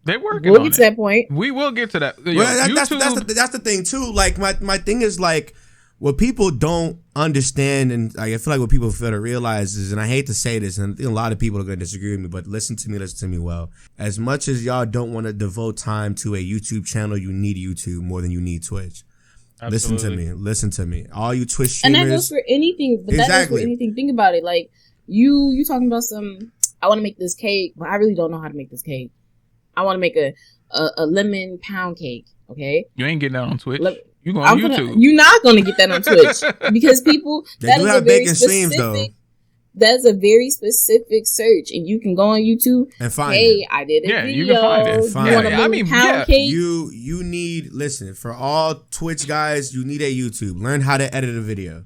they're working. We'll get to that point. We will get to that. Well, that's the thing too. Like my thing is like, what people don't understand, and I feel like what people fail to realize is, and I hate to say this, and I think a lot of people are going to disagree with me, but listen to me well. As much as y'all don't want to devote time to a YouTube channel, you need YouTube more than you need Twitch. Absolutely. Listen to me. All you Twitch streamers. And that goes for anything, but that goes for anything. Think about it. Like, you talking about I want to make this cake, but I really don't know how to make this cake. I want to make a lemon pound cake, okay? You ain't getting that on Twitch. You go on YouTube. You're not going to get that on Twitch because people that is a very specific. Streams, though. That's a very specific search, and you can go on YouTube and find. Hey, I did a video. You can find it. You want a pound cake? You need for all Twitch guys. You need a YouTube. Learn how to edit a video.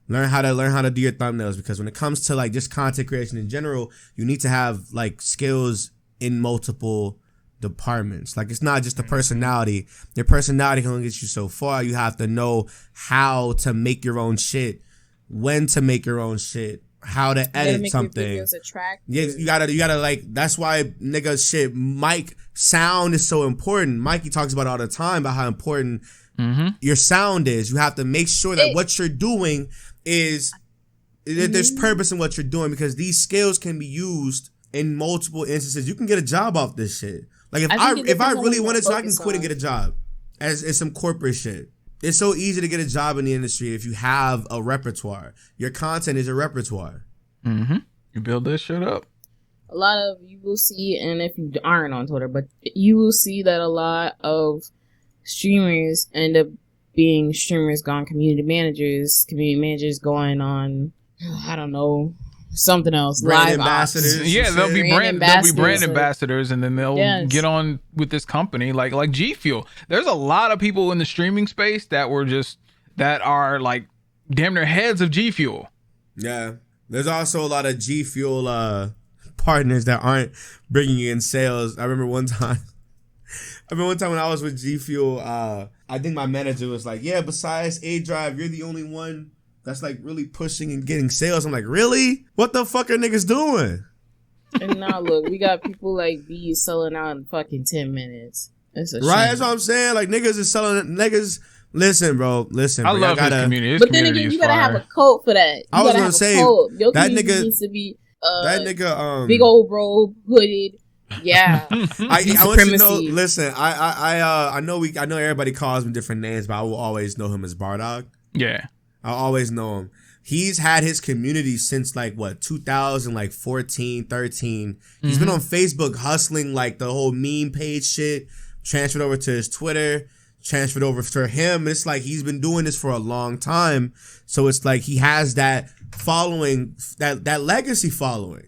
Learn how to do your thumbnails, because when it comes to like just content creation in general, you need to have like skills in multiple departments. Like, it's not just a personality. Your personality can only get you so far. You have to know how to make your own shit, when to make your own shit, how to edit something. Yeah, you gotta like, that's why nigga shit, mic sound is so important. Mikey talks about it all the time about how important your sound is. You have to make sure that what you're doing is there's purpose in what you're doing, because these skills can be used in multiple instances. You can get a job off this shit. Like, if I really wanted to, I can quit and get a job as some corporate shit. It's so easy to get a job in the industry if you have a repertoire. Your content is a repertoire. Mm-hmm. You build this shit up. A lot of, you will see, and if you aren't on Twitter, but you will see that a lot of streamers end up being streamers gone community managers going on, I don't know, something else. Brand live ambassadors. Ops. Yeah, they'll be brand ambassadors, and then they'll get on with this company like G Fuel. There's a lot of people in the streaming space that are like damn near heads of G Fuel. Yeah, there's also a lot of G Fuel partners that aren't bringing in sales. I remember one time when I was with G Fuel, I think my manager was like, "Yeah, besides A Drive, you're the only one that's like really pushing and getting sales." I'm like, really? What the fuck are niggas doing? And now look, we got people like B selling out in fucking 10 minutes. That's a shame. That's what I'm saying. Like, niggas is selling it. Niggas, listen, bro. Listen, I love his community. His but then again, you gotta have a code for that. I was gonna say, your that community nigga needs to be that nigga big old robe, hooded. Yeah. I want you to know, listen, I know everybody calls him different names, but I will always know him as Bardog. Yeah. I always know him. He's had his community since like 2014, 13. He's been on Facebook hustling like the whole meme page shit, transferred over to his Twitter, transferred over to him. It's like he's been doing this for a long time. So it's like he has that following, that legacy following.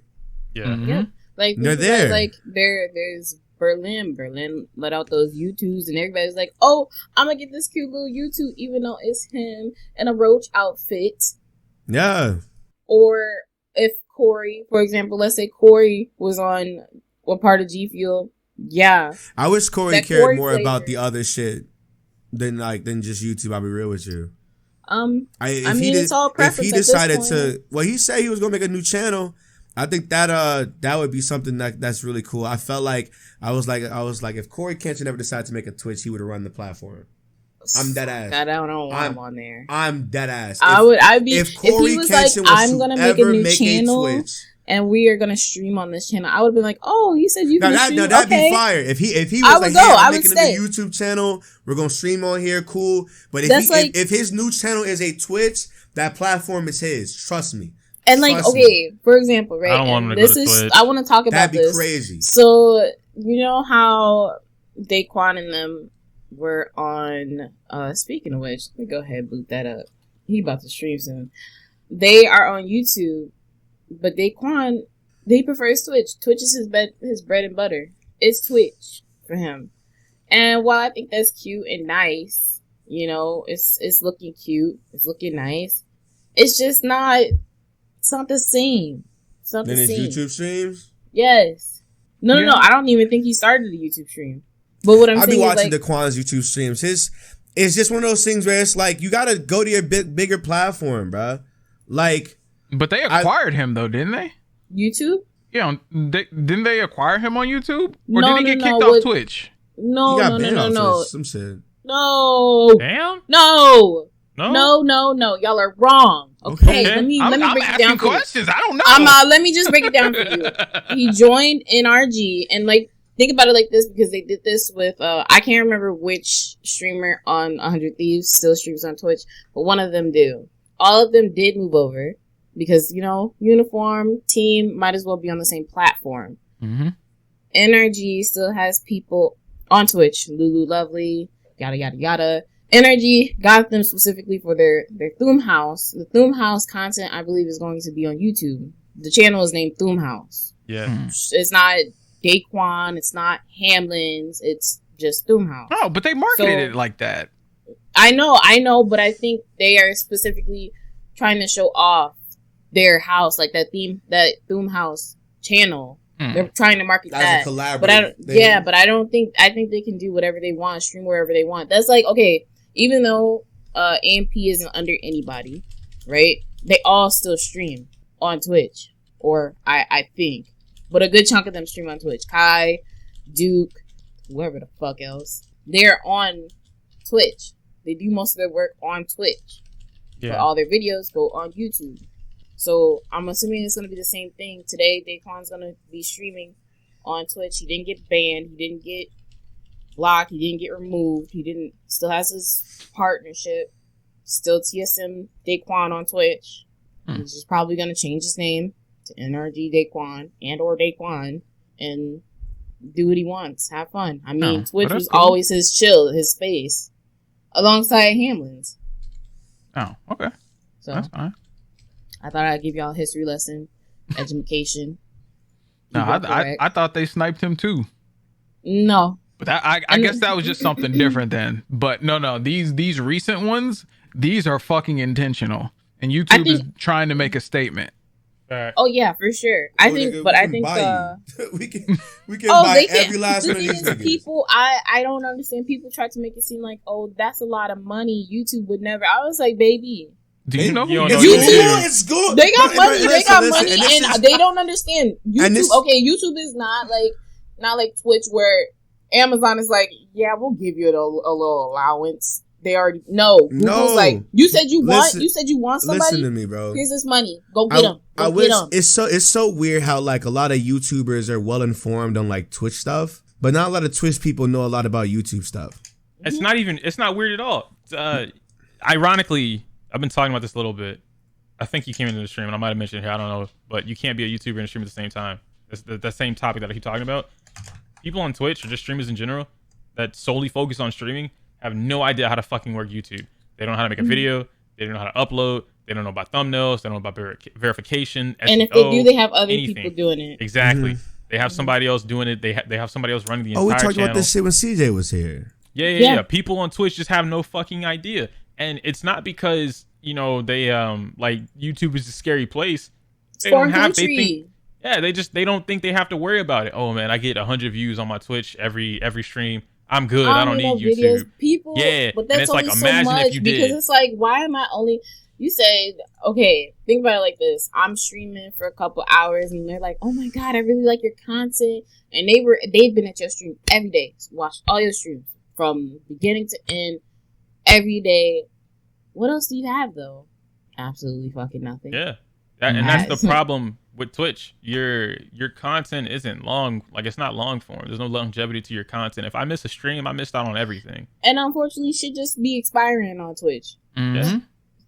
Yeah. Mm-hmm. Yeah. Like they're there. Like there's Berlin let out those YouTubes, and everybody's like, oh, I'm gonna get this cute little YouTube, even though it's him in a roach outfit. Yeah. Or if Corey, for example, let's say Corey was on a part of G Fuel. Yeah. I wish Corey That cared Corey more flavor. about the other shit than just YouTube. I'll be real with you. It's all preference. If he decided to, well, he said he was gonna make a new channel. I think that would be something that's really cool. I felt like I was like if Corey Kenshin ever decided to make a Twitch, he would have run the platform. I'm dead ass. I don't want him on there. I'm dead ass. If he was like, I'm gonna make a new make channel and we are gonna stream on this channel, I would have been like, oh, you said you can stream. That'd okay. be fire. If he was I like, would hey, go. I'm I would making stay. a new YouTube channel, we're gonna stream on here, cool. But if his new channel is a Twitch, that platform is his. Trust me. And like, okay, for example, right? I don't want him to go to Twitch. I want to talk about this. That'd be crazy. So you know how Daquan and them were on. Speaking of which, let me go ahead and boot that up. He about to stream soon. They are on YouTube, but Daquan, he prefers Twitch. Twitch is his bread and butter. It's Twitch for him. And while I think that's cute and nice, you know, it's looking cute, it's looking nice. It's just not. It's not the same. It's not the same. Then his YouTube streams? Yes. No. I don't even think he started a YouTube stream. But what I'm saying is, I'll be watching Daquan's YouTube streams. It's just one of those things where it's like you gotta go to your bigger platform, bro. Like, but they acquired him though, didn't they? YouTube? Yeah, didn't they acquire him on YouTube, or No, did he get kicked off Twitch? No. Some shit. No. Damn. No. Y'all are wrong. Okay. Let me break it down for questions. you. I don't know. Let me just break it down for you. He joined NRG, and like, think about it like this, because they did this with I can't remember which streamer on 100 Thieves still streams on Twitch, but one of them do. All of them did move over because, you know, uniform team might as well be on the same platform. Mm-hmm. NRG still has people on Twitch. Lulu Lovely, yada yada yada. NRG got them specifically for their Thoom House. The Thoom House content, I believe, is going to be on YouTube. The channel is named Thoom House. Yeah. It's not Daquan, it's not Hamlin's, it's just Thoom House. Oh, but they marketed it like that. I know, but I think they are specifically trying to show off their house, like that Thoom House channel. They're trying to market that. A collaborative but I think they can do whatever they want, stream wherever they want. That's like, okay, even though AMP isn't under anybody, right? They all still stream on Twitch, or I think. But a good chunk of them stream on Twitch. Kai, Duke, whoever the fuck else. They're on Twitch. They do most of their work on Twitch. Yeah. But all their videos go on YouTube. So I'm assuming it's going to be the same thing. Today, Daquan's going to be streaming on Twitch. He didn't get banned. He didn't get blocked. He didn't get removed. Still has his partnership. Still TSM Daquan on Twitch. He's just probably going to change his name to NRG Daquan or Daquan and do what he wants. Have fun. I mean, Twitch was always his space alongside Hamlin's. Oh, okay. So that's fine. I thought I'd give y'all a history lesson, education. No, I thought they sniped him too. No. But I guess that was just something different then. But no, these recent ones, these are fucking intentional. And YouTube is trying to make a statement. Oh yeah, for sure. I think we can buy every last one of these niggas. People, I don't understand. People try to make it seem like, oh, that's a lot of money. YouTube would never. I was like, baby. Do you know? It's good. They got money. They got money, and they don't understand. YouTube is not like Twitch, where Amazon is like, yeah, we'll give you a little allowance. They already Google's like, you said you want somebody. Listen to me, bro. Here's this money. Go get them. It's so weird how like a lot of YouTubers are well informed on like Twitch stuff, but not a lot of Twitch people know a lot about YouTube stuff. It's not weird at all. Ironically, I've been talking about this a little bit. I think you came into the stream and I might have mentioned it here. I don't know, but you can't be a YouTuber and a streamer at the same time. It's the same topic that I keep talking about. People on Twitch or just streamers in general that solely focus on streaming have no idea how to fucking work YouTube. They don't know how to make a video. They don't know how to upload. They don't know about thumbnails. They don't know about verification. SEO, and if they do, they have other people doing it. Exactly. Mm-hmm. They have somebody else doing it. They have somebody else running the entire channel. We talked about this shit when CJ was here. Yeah. People on Twitch just have no fucking idea. And it's not because, they like YouTube is a scary place. they don't have. They think, they don't think they have to worry about it. Oh man, I get 100 views on my Twitch every stream. I'm good. I don't need YouTube. Videos. People, but that's only so much because it's like, why am I only? You said, okay, think about it like this. I'm streaming for a couple hours and they're like, oh my God, I really like your content. And they've been at your stream every day. Watched all your streams from beginning to end every day. What else do you have though? Absolutely fucking nothing. Yeah. And that's the problem with Twitch. Your content isn't long. Like, it's not long form. There's no longevity to your content. If I miss a stream, I missed out on everything. And unfortunately, shit just be expiring on Twitch. Mm-hmm. Yeah.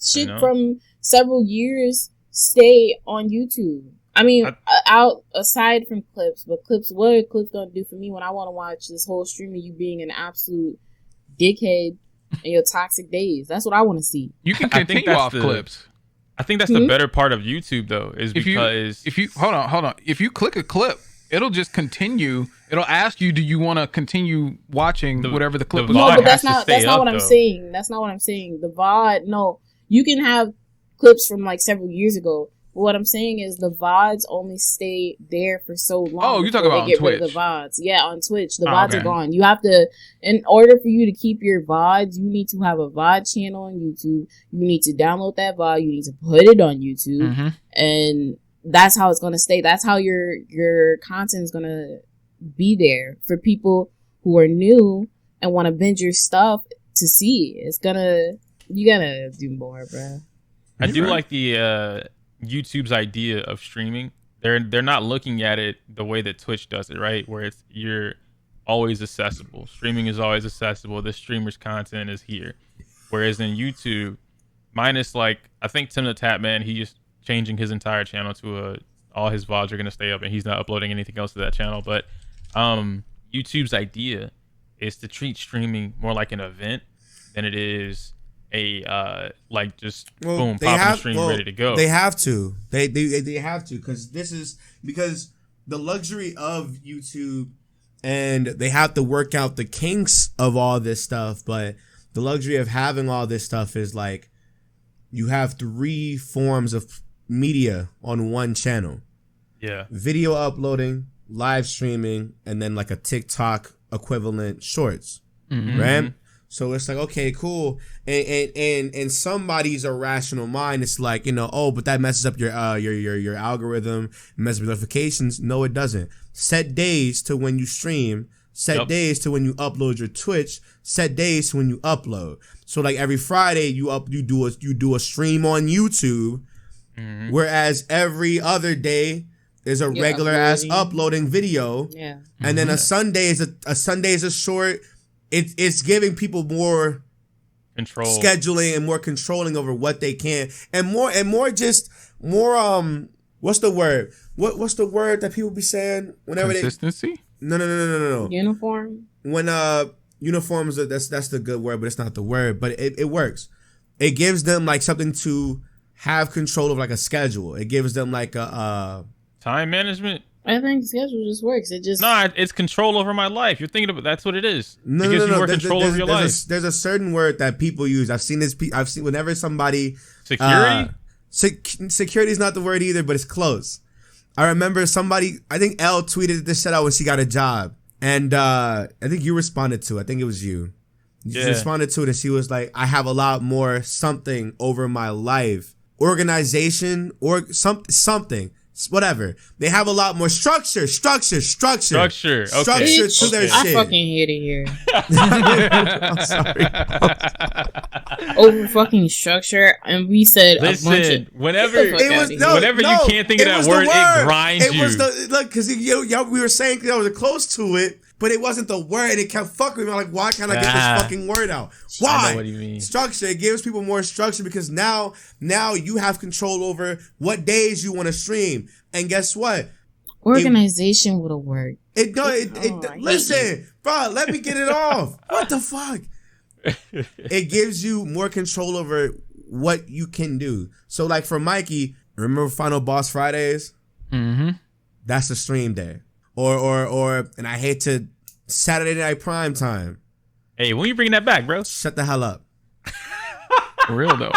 Shit from several years stay on YouTube. I mean, aside from clips, but what are clips gonna do for me when I want to watch this whole stream of you being an absolute dickhead in your toxic days? That's what I want to see. You can continue off clips. I think that's the better part of YouTube, though, is because if you hold on, if you click a clip, it'll just continue. It'll ask you, do you want to continue watching whatever the clip is? No, but that's not what I'm saying. That's not what I'm saying. The VOD, no. You can have clips from like several years ago. But what I'm saying is the VODs only stay there for so long. Oh, you're talking about on Twitch. Rid of the VODs. Yeah, on Twitch. The VODs are gone. You have to, in order for you to keep your VODs, you need to have a VOD channel on YouTube. You need to download that VOD. You need to put it on YouTube. Mm-hmm. And that's how it's going to stay. That's how your content is going to be there for people who are new and want to binge your stuff to see. You gotta do more, bro. I do like the YouTube's idea of streaming. They're not looking at it the way that Twitch does it, right? Where you're always accessible. Streaming is always accessible. The streamer's content is here. Whereas in YouTube, minus like, I think Timthetatman, he just changing his entire channel to all his VODs are gonna stay up and he's not uploading anything else to that channel. But YouTube's idea is to treat streaming more like an event than it is like just boom, pop the stream, ready to go. They have to. They have to because the luxury of YouTube, and they have to work out the kinks of all this stuff. But the luxury of having all this stuff is like you have 3 forms of media on one channel. Yeah, video uploading, live streaming, and then like a TikTok equivalent shorts, right? So it's like, okay, cool. And somebody's irrational mind, it's like, but that messes up your algorithm, messes up your notifications. No, it doesn't. Set days to when you stream, set days to when you upload your Twitch, set days to when you upload. So like every Friday you do a stream on YouTube, whereas every other day is a regular ass uploading video. Yeah. And then a Sunday is a short. It's giving people more control, scheduling, and more controlling over what they can, and more what's the word? What's the word that people be saying whenever consistency? No. Uniform. When uniforms, that's the good word, but it's not the word. But it works. It gives them like something to have control of, like a schedule. It gives them like a time management. I think schedule just works. It's control over my life. You're thinking about that's what it is. It gives you more control over your life. There's a certain word that people use. I've seen whenever somebody security. Security is not the word either, but it's close. I remember somebody. I think Elle tweeted this shit out when she got a job, and I think you responded to it. I think it was you. She responded to it, and she was like, "I have a lot more something over my life, organization, or something." Whatever. They have a lot more structure to their shit. I fucking hate it here. I'm sorry. Over fucking structure, and we said whenever you can't think of that word, it grinds you. Because we were saying that was close to it, but it wasn't the word. It kept fucking me. I'm like, why can't I get this fucking word out? Why? I know what you mean. Structure. It gives people more structure because now you have control over what days you want to stream. And guess what? Organization would have worked. Listen, bro, let me get it off. What the fuck? It gives you more control over what you can do. So like for Mikey, remember Final Boss Fridays? Mm-hmm. That's a stream day. Or and I hate to Saturday night prime time. Hey, when you bringing that back, bro? Shut the hell up. For real though.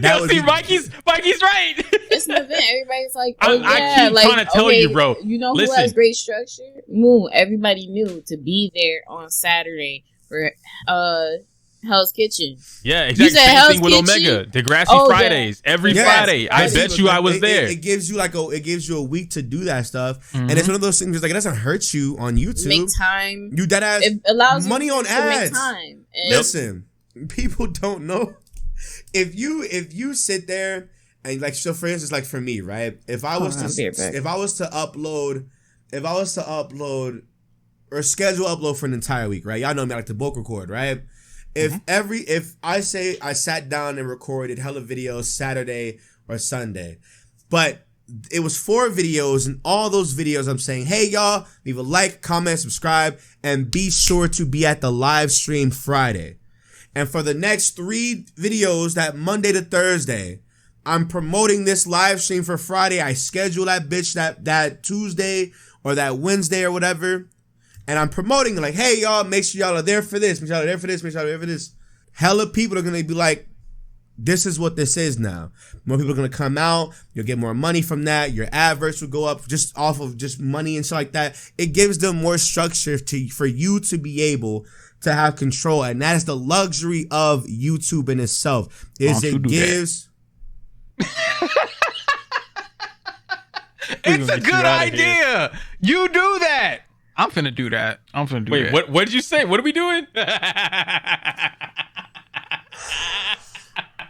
That Yo, would see, be- Mikey's right. It's an event. Everybody's like, I oh yeah, keep like trying to tell okay, you, bro. You know who Listen. has great structure? Moon. Everybody knew to be there on Saturday for Hell's Kitchen. Yeah, You exactly. said Same Hell's thing with Kitchen? Omega. Degrassi Oh, yeah. Fridays. Every Yes. Friday. I Yes. bet you I was there. It gives you it gives you a week to do that stuff, and it's one of those things like it doesn't hurt you on YouTube. Make time. You dead ass It allows money you on to ads. make time. And Listen, people don't know if you sit there and like, so for instance, like for me, right? If I was to upload or schedule upload for an entire week, right? Y'all know me, I like to bulk record, right? If I say I sat down and recorded hella videos Saturday or Sunday, but it was 4 videos, and all those videos I'm saying, hey y'all, leave a like, comment, subscribe, and be sure to be at the live stream Friday. And for the next 3 videos, that Monday to Thursday, I'm promoting this live stream for Friday. I schedule that bitch that Tuesday or that Wednesday or whatever. And I'm promoting like, hey y'all, make sure y'all are there for this. Make sure y'all are there for this. Make sure y'all are there for this. Hella people are going to be like, this is what this is now. More people are going to come out. You'll get more money from that. Your adverts will go up just off of just money and shit like that. It gives them more structure for you to be able to have control. And that is the luxury of YouTube in itself. Is it gives... It's a good idea. You do that. I'm finna do that. Wait, what did you say? What are we doing?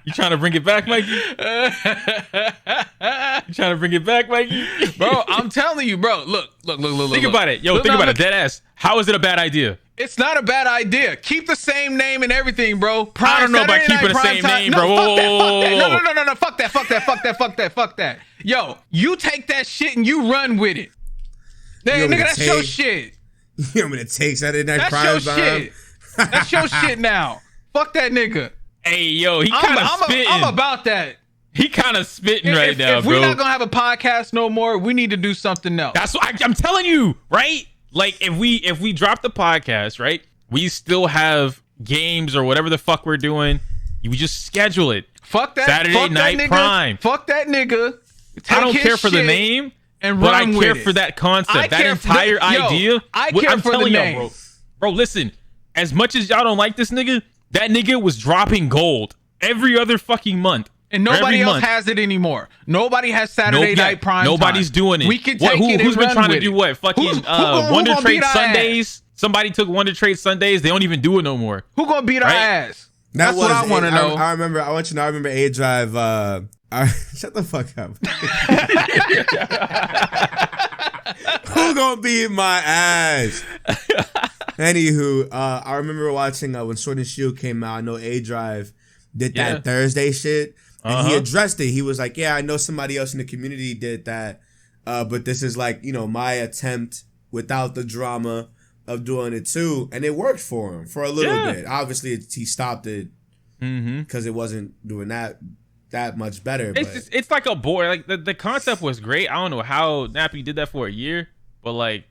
You trying to bring it back, Mikey? Bro, I'm telling you, bro. Look. Think about it. Yo, think about it. Dead ass. How is it a bad idea? It's not a bad idea. Keep the same name and everything, bro. I don't know about keeping the same name, bro. No. Fuck that. Yo, you take that shit and you run with it. Nigga, that's your shit. You want me to take Saturday Night That's your Prime? shit. That's your shit now. Fuck that nigga. Hey, yo, he kind of spitting. I'm about that. He kind of spitting right now, if bro. we're not gonna have a podcast no more, we need to do something else. That's what I'm telling you, right? Like if we drop the podcast, right? We still have games or whatever the fuck we're doing. We just schedule it. Fuck that Saturday Night nigga, Prime. Fuck that nigga. I don't care for the name, and but I run care with for it. that concept, I that care for entire the- yo, idea. I care I'm for the telling name. y'all, bro. Listen. As much as y'all don't like this nigga, that nigga was dropping gold every other fucking month. And nobody else has it anymore. Nobody has Saturday Night Prime. Nobody's doing it. We can take it. Who's and been run trying to with do it. what? Fucking who Wonder gonna Trade beat our Sundays. Somebody took Wonder Trade Sundays. They don't even do it no more. Who gonna beat our Right? ass? That's what I want to know. I remember. I want you to know. I remember A Drive. Shut the fuck up. Who gonna beat my ass? Anywho, I remember watching when Sword and Shield came out. I know A Drive did that Thursday shit, and he addressed it. He was like, "Yeah, I know somebody else in the community did that, but this is like, you know, my attempt without the drama of doing it too, and it worked for him for a little bit. Obviously, he stopped it because it wasn't doing that much better. It's like a bore. Like the concept was great. I don't know how Nappy did that for a year, but like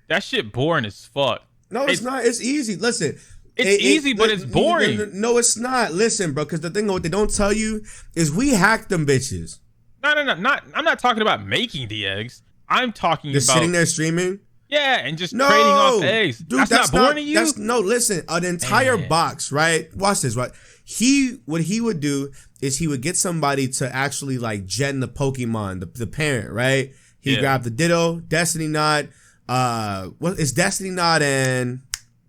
that shit boring as fuck. No, it's not. It's easy. Listen. It's easy, but it's boring. No, it's not. Listen, bro, because the thing what they don't tell you is we hacked them bitches. No. I'm not talking about making the eggs. I'm talking Just about sitting there streaming. Yeah, and just trading off eggs. Dude, that's not boring to you? Listen, an entire box, right? Watch this, right? What he would do is he would get somebody to actually like gen the Pokemon, the parent, right? He grabbed the Ditto, Destiny Knot, what is Destiny Knot and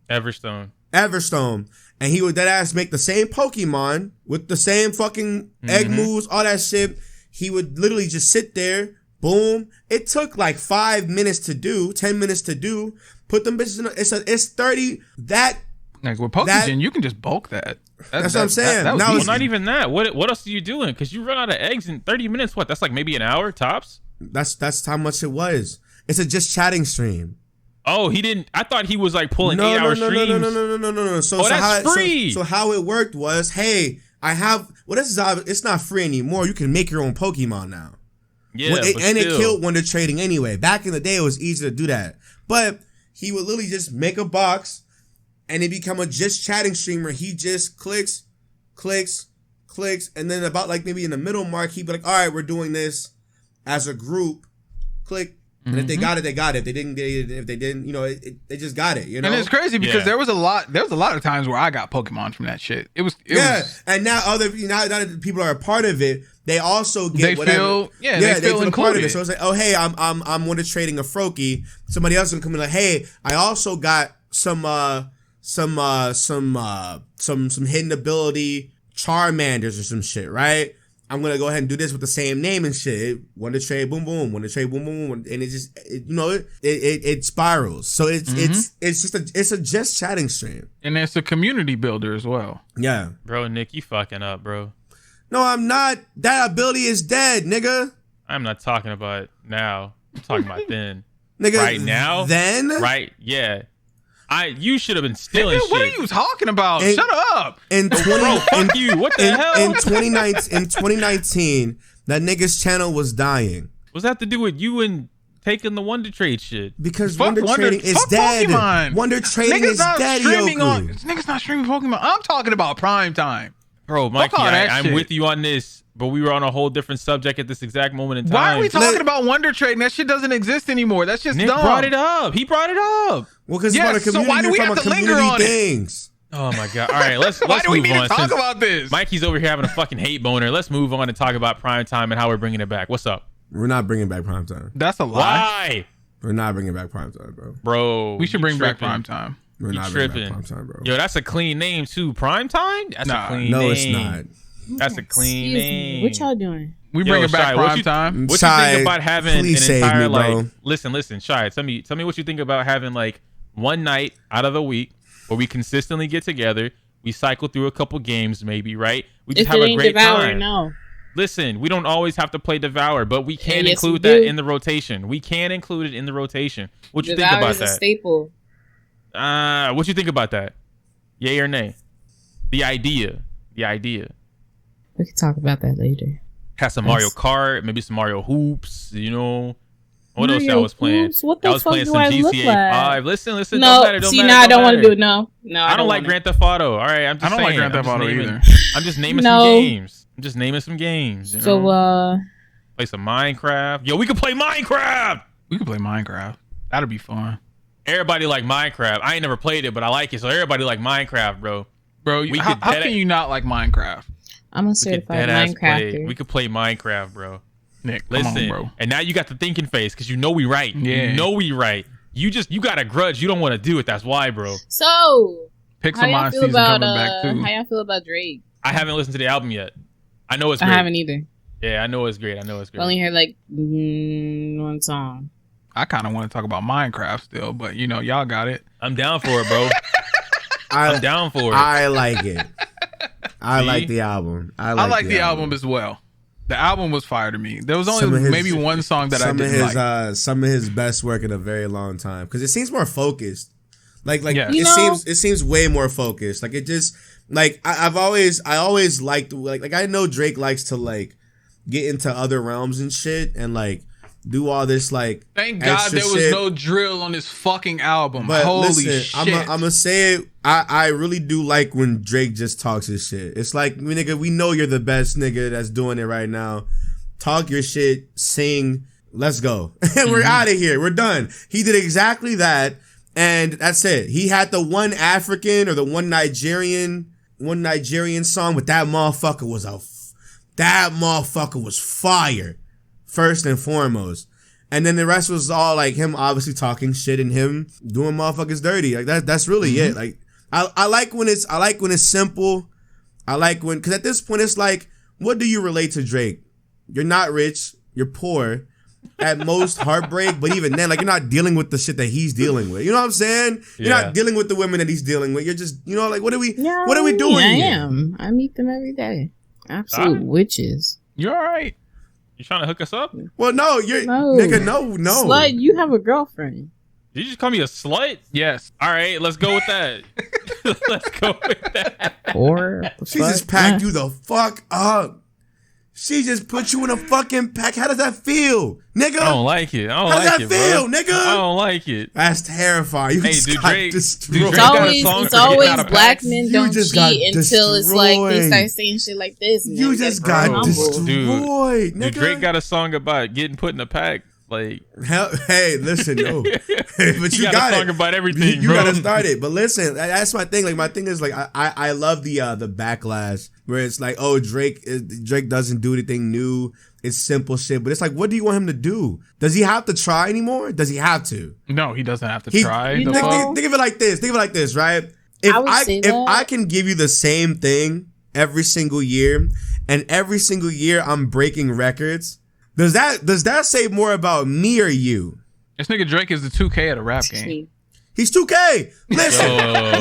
Everstone. And he would deadass make the same Pokemon with the same fucking egg moves, all that shit. He would literally just sit there, boom. It took like 5 minutes to do, 10 minutes to do. Put them bitches in it's 30. That like with Pokemon, you can just bulk that. That's what I'm saying. Now it's not even that. What else are you doing? Because you run out of eggs in 30 minutes. What? That's like maybe an hour tops. That's how much it was. It's a just chatting stream. Oh, he didn't. I thought he was like pulling 8-hour streams. No. So that's free. So how it worked was, hey, I have. Well, this is it's not free anymore. You can make your own Pokemon now. Yeah, and it killed Wonder Trading anyway. Back in the day, it was easy to do that. But he would literally just make a box, and it become a just chatting streamer. He just clicks, clicks, and then about like maybe in the middle mark, he'd be like, all right, we're doing this as a group. Click. And if they got it, they got it. If they didn't get it, if they didn't, you know, they just got it, you know? And it's crazy because there was a lot of times where I got Pokemon from that shit. It was and now now that people are a part of it, they also get they whatever. they feel a part of included. it. So it's like, oh hey, I'm Wonder trading a Froakie. Somebody else can come in like, hey, I also got some hidden ability Charmanders or some shit, right? I'm gonna go ahead and do this with the same name and shit. Wonder trade, boom, boom. Wonder trade, boom, boom, boom. And it just, it spirals. So it's a just chatting stream, and it's a community builder as well. Yeah, Bro, Nick, you fucking up, bro. No, I'm not. That ability is dead, nigga. I'm not talking about now. I'm talking about then. Nigga, right now? Then? Right, yeah. You should have been stealing shit. What are you talking about? Shut up. Fuck you. What the hell? In 2019, that nigga's channel was dying. What's that to do with you and taking the Wonder Trade shit? Because Wonder trading is dead. Pokemon. Wonder trading is dead, Niggas not streaming Pokemon. I'm talking about prime time. Bro, Mikey, I'm with you on this, but we were on a whole different subject at this exact moment in time. Why are we talking about Wonder Trading? That shit doesn't exist anymore. That's just Nick dumb. brought it up. He brought it up. Well, because it's about a community. So why do we have to linger on things? Oh my god! All right, let's why let's do we move need on. to talk about this? Mikey's over here having a fucking hate boner. Let's move on and talk about prime time and how we're bringing it back. What's up? We're not bringing back prime time. That's a lie. Why? We're not bringing back prime time, bro. We should bring back prime time. We're not bringing back prime time, bro. Yo, that's a clean name too. Prime time? That's a clean name. No, it's not. That's a clean name. What y'all doing? We bring it back prime time. What you think about having an entire bro. Listen, Shy, tell me what you think about having like one night out of the week where we consistently get together, we cycle through a couple games maybe, right? We just have a great time. No. Listen, we don't always have to play Devour, but we can include that in the rotation. We can include it in the rotation. What you think about that? Devour is a staple. What you think about that? Yay or nay? The idea. We can talk about that later. Have some Mario Kart, maybe some Mario Hoops, you know. What else I was playing? What the I was fuck playing do some I GTA look like? 5. Listen. No, don't now matter, I don't want to do it. No, I don't like Grand Theft Auto. All right, I'm just saying. I don't like Grand Theft Auto either. I'm just naming some games. You know? So, play some Minecraft. Yo, we could play Minecraft. We could play Minecraft. That'd be fun. Everybody like Minecraft. I ain't never played it, but I like it. So everybody like Minecraft, bro. Bro, how can you not like Minecraft? I'm a certified Minecrafter. We could play Minecraft, bro. Nick, listen, come on, bro. And now you got the thinking face because you know we right. Yeah. You know we right. You got a grudge. You don't want to do it. That's why, bro. So, Pixelmon season coming back too. How y'all feel about Drake? I haven't listened to the album yet. I know it's great. I haven't either. Yeah, I know it's great. I only heard like one song. I kind of want to talk about Minecraft still, but you know, y'all got it. I'm down for it, bro. I'm down for it. I like it. I like the album. I like the album as well. The album was fire to me. There was only maybe one song that I didn't like. Some of his best work in a very long time because it seems more focused. It seems way more focused. Like it just like I always liked like I know Drake likes to like get into other realms and shit and like do all this like. Thank God there was no drill on this fucking album. But holy listen, shit! I'm gonna say it. I really do like when Drake just talks his shit. It's like, nigga, we know you're the best nigga that's doing it right now. Talk your shit, sing, let's go. And we're out of here. We're done. He did exactly that, and that's it. He had the one African or the one Nigerian song, but that motherfucker was fire, first and foremost. And then the rest was all like him obviously talking shit and him doing motherfuckers dirty. Like that's really it. Like I like when it's simple. I like when, cause at this point it's like, what do you relate to Drake? You're not rich, you're poor, at most heartbreak, but even then, like you're not dealing with the shit that he's dealing with. You know what I'm saying? You're not dealing with the women that he's dealing with. You're just, you know, like what are we doing I here? am. I meet them every day. Absolute witches. You're all right. You trying to hook us up? Well, no, nigga, no. Slut, you have a girlfriend. Did you just call me a slut? Yes. All right, let's go with that. Let's go with that. Or she just packed you the fuck up. She just put you in a fucking pack. How does that feel, nigga? I don't like it. How does that feel, nigga? I don't like it. That's terrifying. You Hey, just Drake destroyed. It's always black men don't just cheat got until it's like they destroyed. start saying shit like this. And You then just get got humble. destroyed, Dude, nigga. Drake got a song about getting put in a pack. Like, Hey, listen, no, but you got got a song it. about everything. You bro. gotta start it. But listen, that's my thing. Like my thing is like I love the backlash where it's like, oh, Drake doesn't do anything new. It's simple shit. But it's like, what do you want him to do? Does he have to try anymore? Does he have to? No, he doesn't have to try. you The know- fuck? Think of it like this. Think of it like this, right? If I would say if that. I can give you the same thing every single year, and every single year I'm breaking records, does that say more about me or you? This nigga Drake is the 2K at a rap game. He's 2K. Listen, Oh.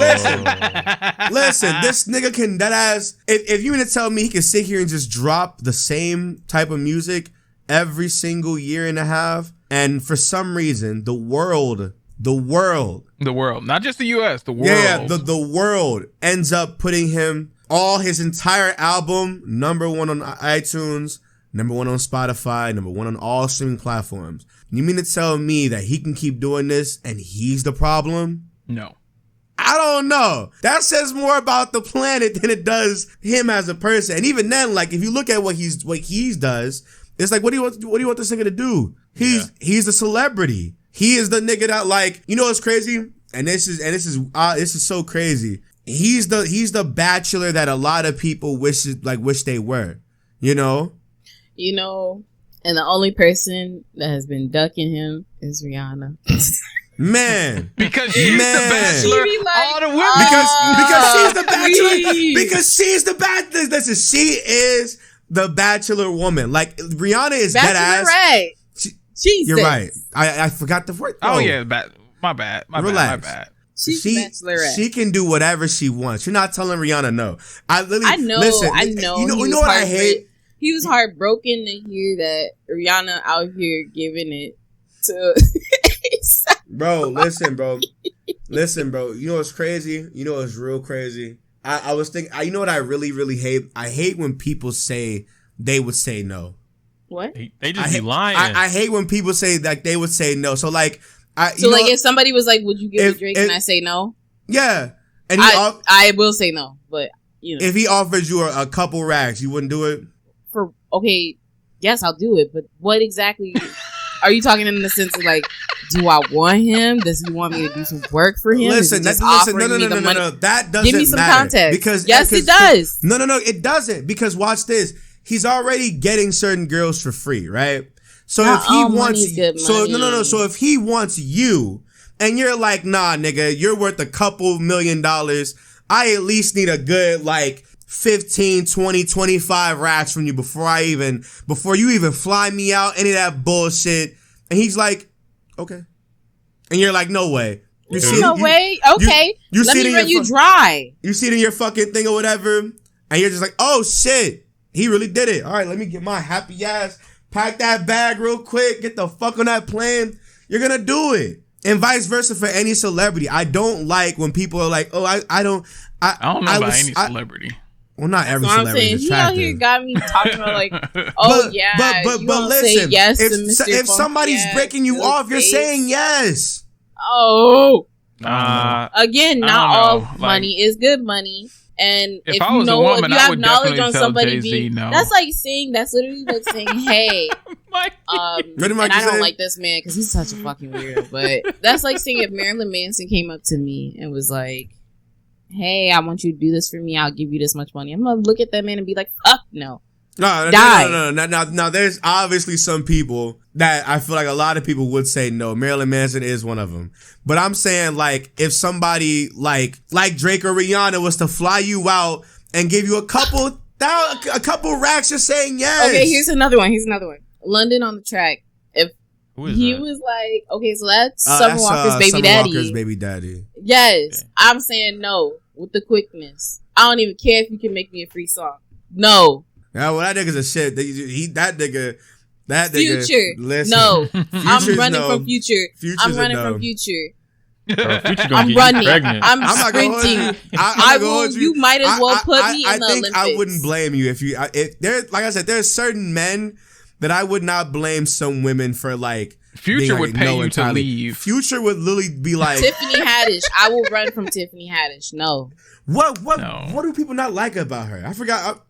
listen. This nigga can that ass. If you mean to tell me he can sit here and just drop the same type of music every single year and a half, and for some reason the world, Not just the US, the world. yeah, the world ends up putting him all his entire album #1 on iTunes, #1 on Spotify, #1 on all streaming platforms. You mean to tell me that he can keep doing this and he's the problem? No. I don't know. That says more about the planet than it does him as a person. And even then, like if you look at what he does, it's like, what do you want this nigga to do? He's a celebrity. He is the nigga that, like, you know what's crazy? And this is so crazy. He's the bachelor that a lot of people wish they were. You know? You know, and the only person that has been ducking him is Rihanna. Man. Because she's the bachelor. She be like, All the women. Because she's the bachelor. please. Because she's the bachelor. Listen, she is the bachelor woman. Like Rihanna is dead ass. Bachelorette. Jesus. You're right. I forgot the word. Oh yeah, my bad. Relax. My bad. She's Bachelorette. She can do whatever she wants. You're not telling Rihanna no. I know. Listen, You know what I hate? He was heartbroken to hear that Rihanna out here giving it to. Bro, listen, bro. You know what's crazy? You know what's real crazy? I was thinking. You know what I really, really hate? I hate when people say they would say no. What? They just be lying. I hate when people say that they would say no. So like, if somebody was like, "Would you give it Drake?" and I say no, yeah, and I will say no. But you know, if he offered you a couple racks, you wouldn't do it. Yes, I'll do it. But what exactly are you talking in the sense of like? Do I want him? Does he want me to do some work for him? No. That doesn't give me some matter. context. Because yes, it does. No, it doesn't. Because watch this. He's already getting certain girls for free, right? So Not if he all wants, money's good so money. So if he wants you, and you're like, nah, nigga, you're worth a couple $1 million. I at least need a good like 15, 20, 25 racks from you before you even fly me out, any of that bullshit. And he's like, okay. And you're like, no way. No way. Okay. Let me run you dry. You see it in your fucking thing or whatever, and you're just like, oh shit, he really did it. All right, let me get my happy ass, pack that bag real quick, get the fuck on that plane. You're gonna do it. And vice versa for any celebrity. I don't like when people are like, oh, I don't know about any celebrity. Well, not every That's what I'm celebrity saying. is He out attractive. here got me talking about like, oh but listen, yes if somebody's breaking you off, you're saying yes. Oh, again, not all money is good money. And if I you was a know, woman, if you I have would knowledge definitely on tell somebody Jay-Z being, no. that's literally like saying, hey, What did and Mikey I don't say? like this man because he's such a fucking weirdo. But that's like saying if Marilyn Manson came up to me and was like, hey, I want you to do this for me, I'll give you this much money. I'm gonna look at that man and be like, fuck no. No. Now, there's obviously some people that I feel like a lot of people would say no. Marilyn Manson is one of them. But I'm saying, like, if somebody like Drake or Rihanna was to fly you out and give you a couple racks, you're saying yes. Okay, here's another one. London on the Track. If Who is he that? was like, okay, so that's Summer Walker's baby daddy. Walker's baby daddy. Yes, Okay. I'm saying no with the quickness. I don't even care if you can make me a free song. No. Yeah, well, that nigga's a shit. That nigga. Future. Listen, No. I'm Future's running no. from Future. Future's I'm a running no. from Future. Girl, Future gonna I'm get running. you pregnant. I'm not gonna hold sprinting. you. I will. You might as well put me in the Olympics. I wouldn't blame you if there. Like I said, there's certain men that I would not blame some women for like. Future would pay you entirely. to leave. Future would literally be like Tiffany Haddish. I will run from Tiffany Haddish. No. What do people not like about her? I forgot.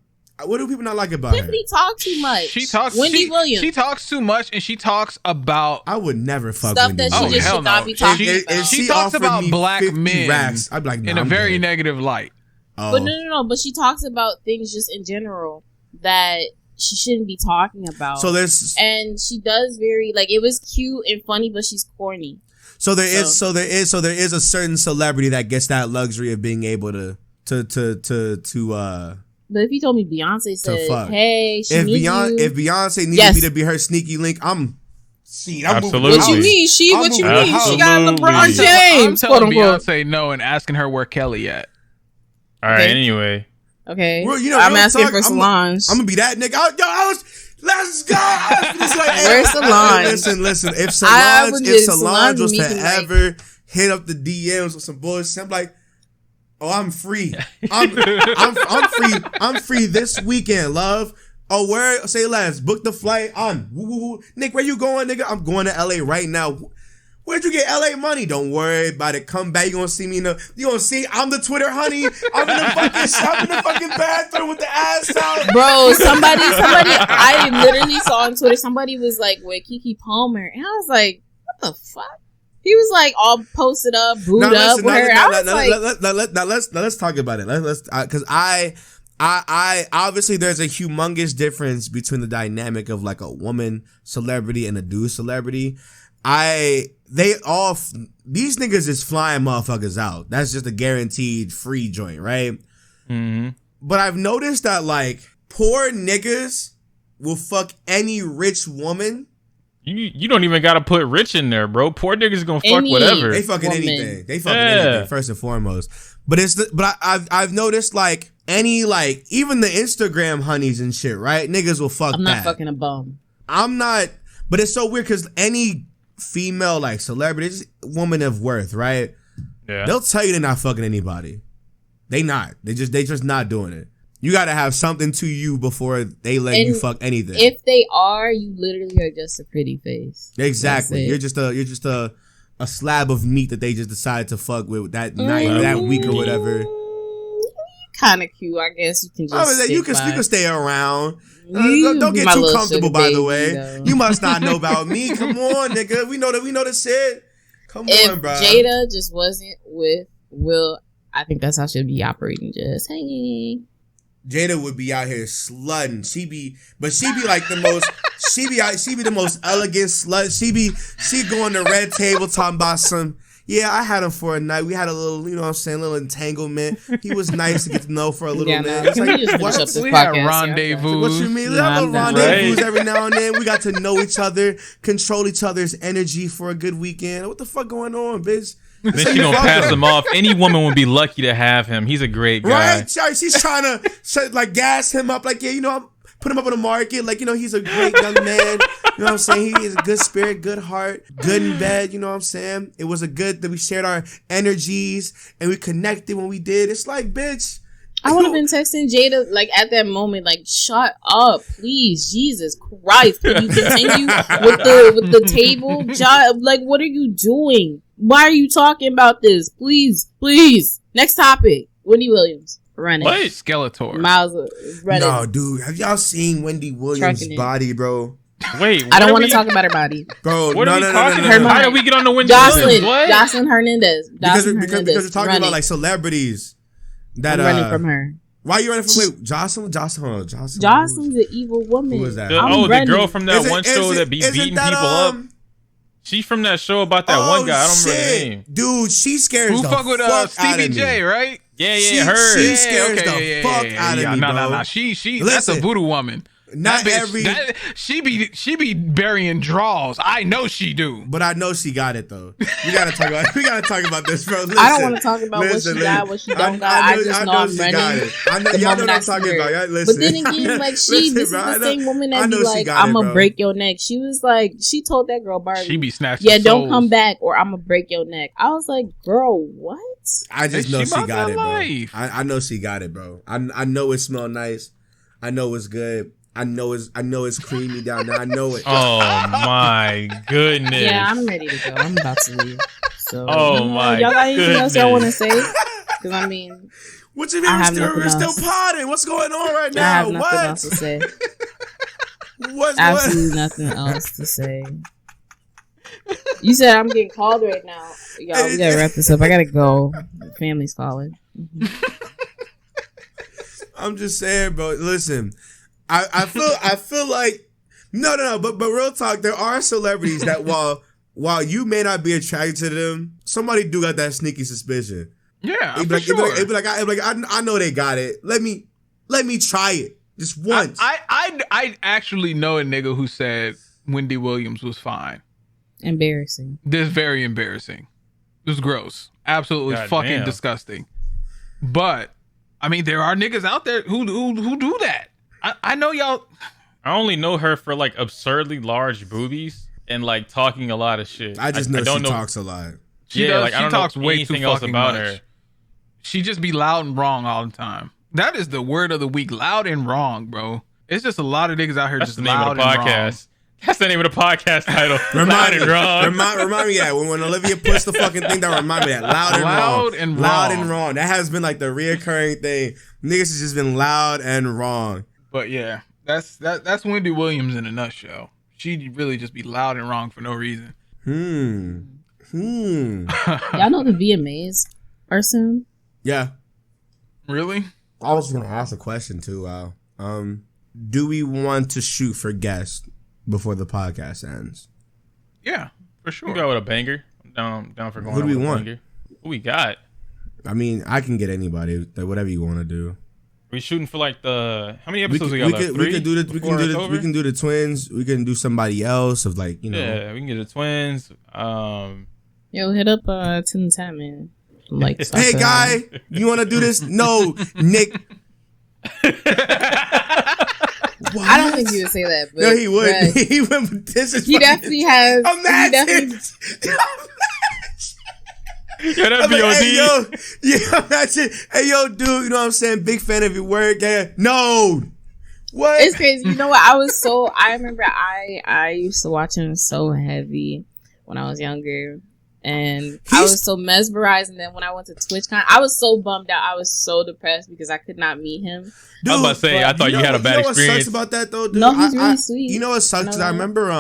What do people not like about Tiffany her? talks too much. She talks. Wendy Williams. She talks too much, and she talks about. I would never fuck stuff Wendy that she Williams. just should not be talking about. If she talks offered about me black 50 men racks, I'd be like, in a very negative light. Oh. But no. But she talks about things just in general that she shouldn't be talking about. And she does very like it was cute and funny, but she's corny. So there is a certain celebrity that gets that luxury of being able to. But if you told me Beyonce said, "Hey, she needs you," if Beyonce needed me to be her sneaky link, absolutely. What you mean? What you mean? She got LeBron I'm James. telling Beyonce no and asking her where Kelly at. All right. Anyway. Okay. Well, I'm asking for Solange. I'm gonna be that nigga. Let's go. Where's Solange? Listen. If Solange was to ever hit up the DMs with some bullshit, I'm like, oh, I'm free. I'm free. I'm free this weekend, love. Oh, where? Say less. Book the flight. Nick, where you going, nigga? I'm going to LA right now. Where'd you get LA money? Don't worry about it. Come back. You gonna see me you gonna see I'm the Twitter honey. I'm in the fucking bathroom with the ass out. Bro, somebody I literally saw on Twitter, somebody was like with Keke Palmer. And I was like, what the fuck? He was like all posted up, booed up with her. Let's talk about it. Because I obviously there's a humongous difference between the dynamic of like a woman celebrity and a dude celebrity. These niggas is flying motherfuckers out. That's just a guaranteed free joint, right? Mm-hmm. But I've noticed that like poor niggas will fuck any rich woman. You don't even gotta put rich in there, bro. Poor niggas gonna fuck whatever. They fucking anything. They fucking anything first and foremost. But I've noticed like any like even the Instagram honeys and shit, right? Niggas will fuck. I'm not fucking a bum. I'm not. But it's so weird because any female like celebrity, woman of worth, right? Yeah. They'll tell you they're not fucking anybody. They not. They just not doing it. You gotta have something to you before they let you fuck anything. If they are, you literally are just a pretty face. Exactly. You're just a slab of meat that they just decided to fuck with that night, that week or whatever. Kind of cute, I guess. You can just you can stay around. Don't get too comfortable, by the way. Though. You must not know about me. Come on, nigga. We know the shit. Come on, bro. If Jada just wasn't with Will, I think that's how she'd be operating. Just hanging. Jada would be out here slutting. She be like the most. she be the most elegant slut. She go on the red table talking about some. Yeah, I had him for a night. We had a little, you know what I'm saying, little entanglement. He was nice to get to know for a little minute. It's like, we had rendezvous. What you mean? We have little rendezvous every now and then. We got to know each other, control each other's energy for a good weekend. What the fuck going on, bitch? Then she gonna pass him off. Any woman would be lucky to have him. He's a great guy. Right? She's trying to like gas him up. Like, yeah, you know, put him up on the market. Like, you know, he's a great young man. You know what I'm saying? He is a good spirit, good heart, good in bed. You know what I'm saying? It was a good that we shared our energies and we connected when we did. It's like, bitch. I would have been texting Jada like at that moment, like, shut up, please, Jesus Christ. Can you continue with the table? Like, what are you doing? Why are you talking about this? Please. Next topic. Wendy Williams. Running. What? Skeletor. Miles running. No, dude. Have y'all seen Wendy Williams' body, bro? Wait. I don't want to talk about her body. Bro, what are we talking about? How did we get on the Wendy Williams? What? Jocelyn Hernandez. Because you're talking about like celebrities that I'm running from her. Why are you running from Jocelyn? Jocelyn's an evil woman. Who was that? The girl from that one show that be beating people up. She's from that show about that one guy. I don't remember the name. Dude, she scares Who the fuck with Stevie J, right? Yeah, her. She scares the fuck out of me, bro. She that's a voodoo woman. Not That bitch, every. she be burying draws. I know she do. But I know she got it though. We gotta talk about this, bro. Listen, I don't want to talk about what she got, what she don't got. I just know I'm running. I know y'all know what I'm talking about. Y'all, listen. But then again, like this is the same woman that be like, I'm gonna break your neck. She was like, she told that girl Barbie, she be snatching. Yeah, don't come back or I'm gonna break your neck. I was like, girl, what? I just know she got it, life. bro. I know she got it, bro. I know it smells nice. I know it's good. I know it's creamy down there. I know it. Oh my goodness. Yeah, I'm ready to go. I'm about to leave. So, my y'all got anything else y'all want to say? Because I mean, what you mean we're still potting? What's going on right now? I have nothing else to say. Absolutely nothing else to say. You said I'm getting called right now. Y'all, we gotta wrap this up. I gotta go. Family's calling. I'm just saying, bro. Listen, I feel like no. But real talk, there are celebrities that while you may not be attracted to them, somebody do got that sneaky suspicion. Yeah, it'd be like I know they got it. Let me try it just once. I actually know a nigga who said Wendy Williams was fine. Embarrassing. This is very embarrassing. It was gross. Absolutely fucking disgusting. But I mean, there are niggas out there who do that. I know y'all. I only know her for like absurdly large boobies and like talking a lot of shit. I just know she talks a lot. She talks way too fucking about much. Her. She just be loud and wrong all the time. That is the word of the week. Loud and wrong, bro. It's just a lot of niggas out here just loud and wrong. That's the name of the podcast title. Remind me that when Olivia puts the fucking thing down, remind me that loud and wrong. That has been like the reoccurring thing. Niggas has just been loud and wrong. But yeah, that's Wendy Williams in a nutshell. She'd really just be loud and wrong for no reason. Y'all know the VMAs are soon? Yeah. Really? I was just gonna ask a question too. Do we want to shoot for guests before the podcast ends? Yeah, for sure. We go with a banger. Down for going. Who do we want? Who we got? I mean, I can get anybody. Whatever you want to do. We shooting for like the how many episodes we got? We can do the twins. We can do somebody else of like, you know. Yeah, we can get the twins. Yo, hit up Timthetatman. Like, hey guy, you want to do this? No, Nick. What? I don't think he would say that. But no, he would. He would. This is. He definitely has. Imagine. Yeah, that'd be OD. Imagine. Hey, yo, dude. You know what I'm saying? Big fan of your work. Yeah. No. What? It's crazy. You know what? I remember I used to watch him so heavy when I was younger. And I was so mesmerized. And then when I went to TwitchCon, I was so bummed out. I was so depressed because I could not meet him. Dude, I was about to say, I thought you had a bad experience. You know what sucks about that, though, dude? No, he's really sweet. You know what sucks? I remember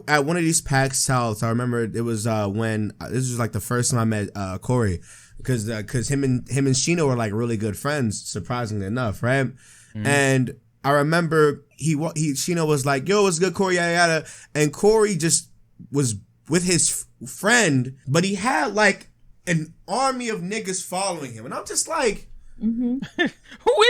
at one of these PAX Souths, I remember it was when, this was like the first time I met Corey. Because him and Sheena were like really good friends, surprisingly enough, right? Mm-hmm. And I remember Sheena was like, yo, what's good, Corey, yada, yada. And Corey just was with his friend, but he had like an army of niggas following him, and I'm just like, who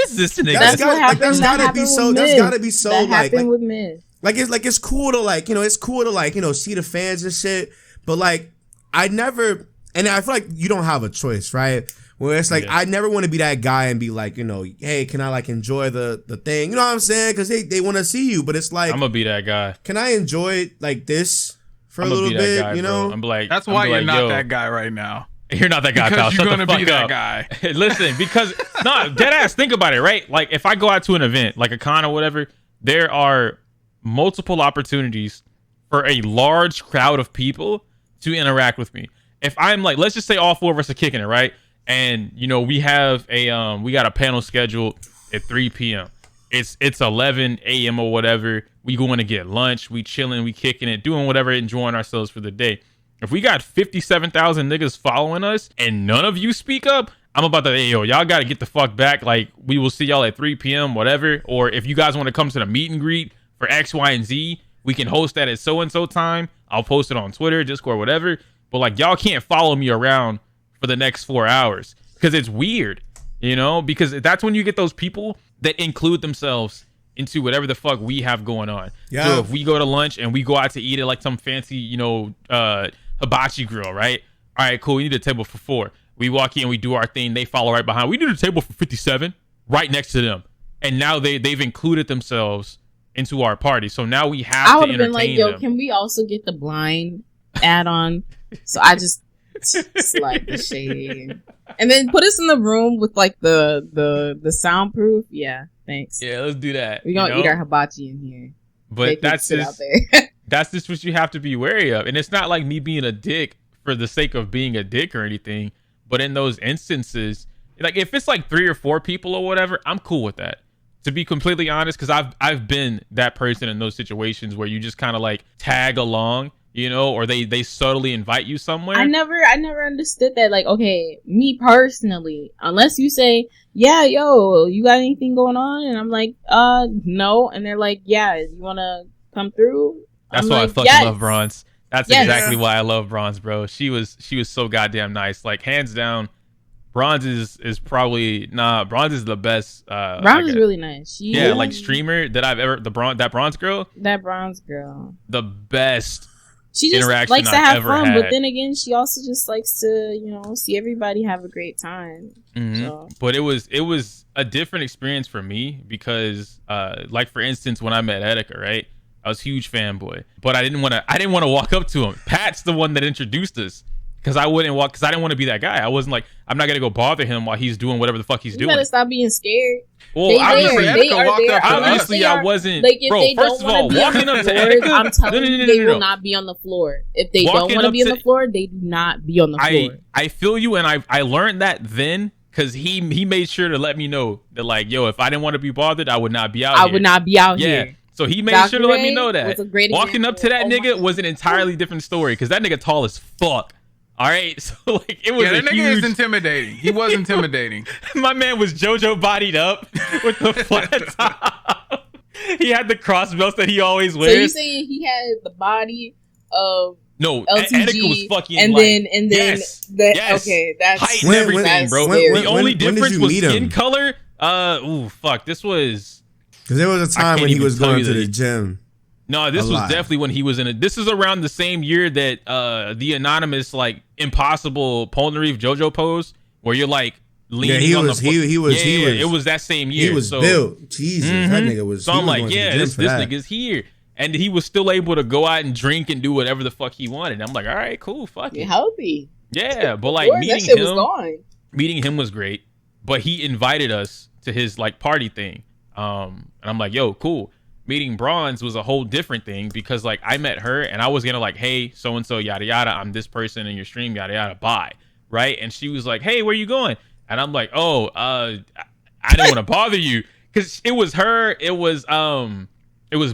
is this nigga? That's gotta be so. That happened with Miz. It's cool to like, you know, see the fans and shit, but like I never, and I feel like you don't have a choice, right? Where it's like, I never want to be that guy and be like, you know, hey, can I like enjoy the thing? You know what I'm saying? Because they want to see you, but it's like, I'm gonna be that guy. Can I enjoy it like this? For a little bit, guy, you know. Bro. I'm like, that's why you're not that guy right now. You're not that guy, pal. Because you're gonna be that guy. Listen, because dead ass. Think about it, right? Like if I go out to an event, like a con or whatever, there are multiple opportunities for a large crowd of people to interact with me. If I'm like, let's just say all four of us are kicking it, right? And you know we have we got a panel scheduled at 3 p.m. It's 11 a.m. or whatever. We going to get lunch. We chilling. We kicking it, doing whatever, enjoying ourselves for the day. If we got 57,000 niggas following us and none of you speak up, I'm about to, hey, yo, y'all got to get the fuck back. Like, we will see y'all at 3 p.m., whatever. Or if you guys want to come to the meet and greet for X, Y, and Z, we can host that at so-and-so time. I'll post it on Twitter, Discord, whatever. But, like, y'all can't follow me around for the next 4 hours because it's weird, you know? Because that's when you get those people that include themselves into whatever the fuck we have going on. Yeah. So if we go to lunch and we go out to eat at like some fancy, hibachi grill, right? All right, cool. We need a table for 4. We walk in, we do our thing. They follow right behind. We need a table for 57 right next to them. And now they've included themselves into our party. So now we have to entertain them. I would have been like, yo, can we also get the blind add-on? So I just slide the shade. And then put us in the room with like the soundproof. Yeah, thanks. Yeah, let's do that. We're gonna eat our hibachi in here. But that's just that's just what you have to be wary of. And it's not like me being a dick for the sake of being a dick or anything. But in those instances, like if it's like 3 or 4 people or whatever, I'm cool with that. To be completely honest, because I've been that person in those situations where you just kind of like tag along, or they subtly invite you somewhere. I never understood that. Like, okay, me personally, unless you say, yeah, yo, you got anything going on? And I'm like, no. And they're like, yeah, you want to come through? That's why I fucking love Bronze. That's exactly why I love Bronze, bro. She was so goddamn nice. Like, hands down, Bronze is probably Bronze is the best. Bronze is really nice. Like streamer that I've ever that Bronze girl. That Bronze girl. The best. She just likes to have fun, but then again, she also just likes to see everybody have a great time. Mm-hmm. So. But it was a different experience for me because, like for instance, when I met Etika, right? I was a huge fanboy, but I didn't want to walk up to him. Pat's the one that introduced us. Because I didn't want to be that guy. I wasn't like, I'm not going to go bother him while he's doing whatever the fuck he's doing. You gotta stop being scared. Well, obviously I wasn't. Like, if first of all, walking up to Etika, I'm telling you, they will not be on the floor. If they don't want to be on the floor, they do not be on the floor. I feel you, and I learned that then because he made sure to let me know that, like, yo, if I didn't want to be bothered, I would not be out here. I would not be out here. So he made sure to let me know that. Walking up to that nigga was an entirely different story because that nigga tall as fuck. All right, so like it was that nigga is intimidating. He was intimidating. My man was JoJo bodied up with the flat top. He had the cross belts that he always wears. So you saying he had the body of LTG, Etika was fucking and then yes. Okay, that's height and everything, bro. The only difference was skin color. This was because there was a time when he was going to the gym. No, this was definitely when he was in it. This is around the same year that the anonymous like impossible Polnareff JoJo pose where you're like leaning on the it was that same year. He was built. Jesus, that nigga was. So I'm like, this nigga's here. And he was still able to go out and drink and do whatever the fuck he wanted. And I'm like, all right, cool, fuck it. Healthy. Yeah, but like meeting him was great. But he invited us to his like party thing. And I'm like, yo, cool. Meeting Bronze was a whole different thing because like I met her and I was gonna like, hey, so and so, yada yada, I'm this person in your stream, yada yada, bye, right? And she was like, hey, where you going? And I'm like, I didn't want to bother you because it was her, it was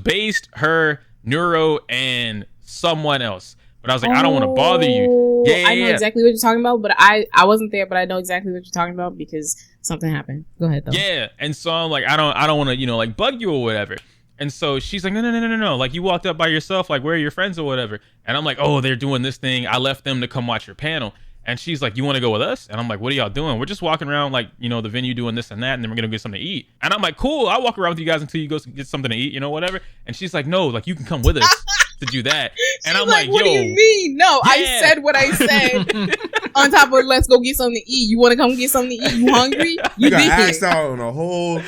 Based, her, Neuro, and someone else. But I was like, I don't want to bother you. I know exactly what you're talking about, but I wasn't there, but I know exactly what you're talking about because something happened. Go ahead though. Yeah, and so I'm like, I don't want to like bug you or whatever. And so she's like, no. Like, you walked up by yourself. Like, where are your friends or whatever? And I'm like, oh, they're doing this thing. I left them to come watch your panel. And she's like, you want to go with us? And I'm like, what are y'all doing? We're just walking around, like, the venue doing this and that. And then we're going to get something to eat. And I'm like, cool. I'll walk around with you guys until you go get something to eat, whatever. And she's like, no, like, you can come with us to do that. And I'm like, what do you mean? No, yeah. I said what I said. On top of let's go get something to eat. You want to come get something to eat? You hungry? You got asked out on a whole...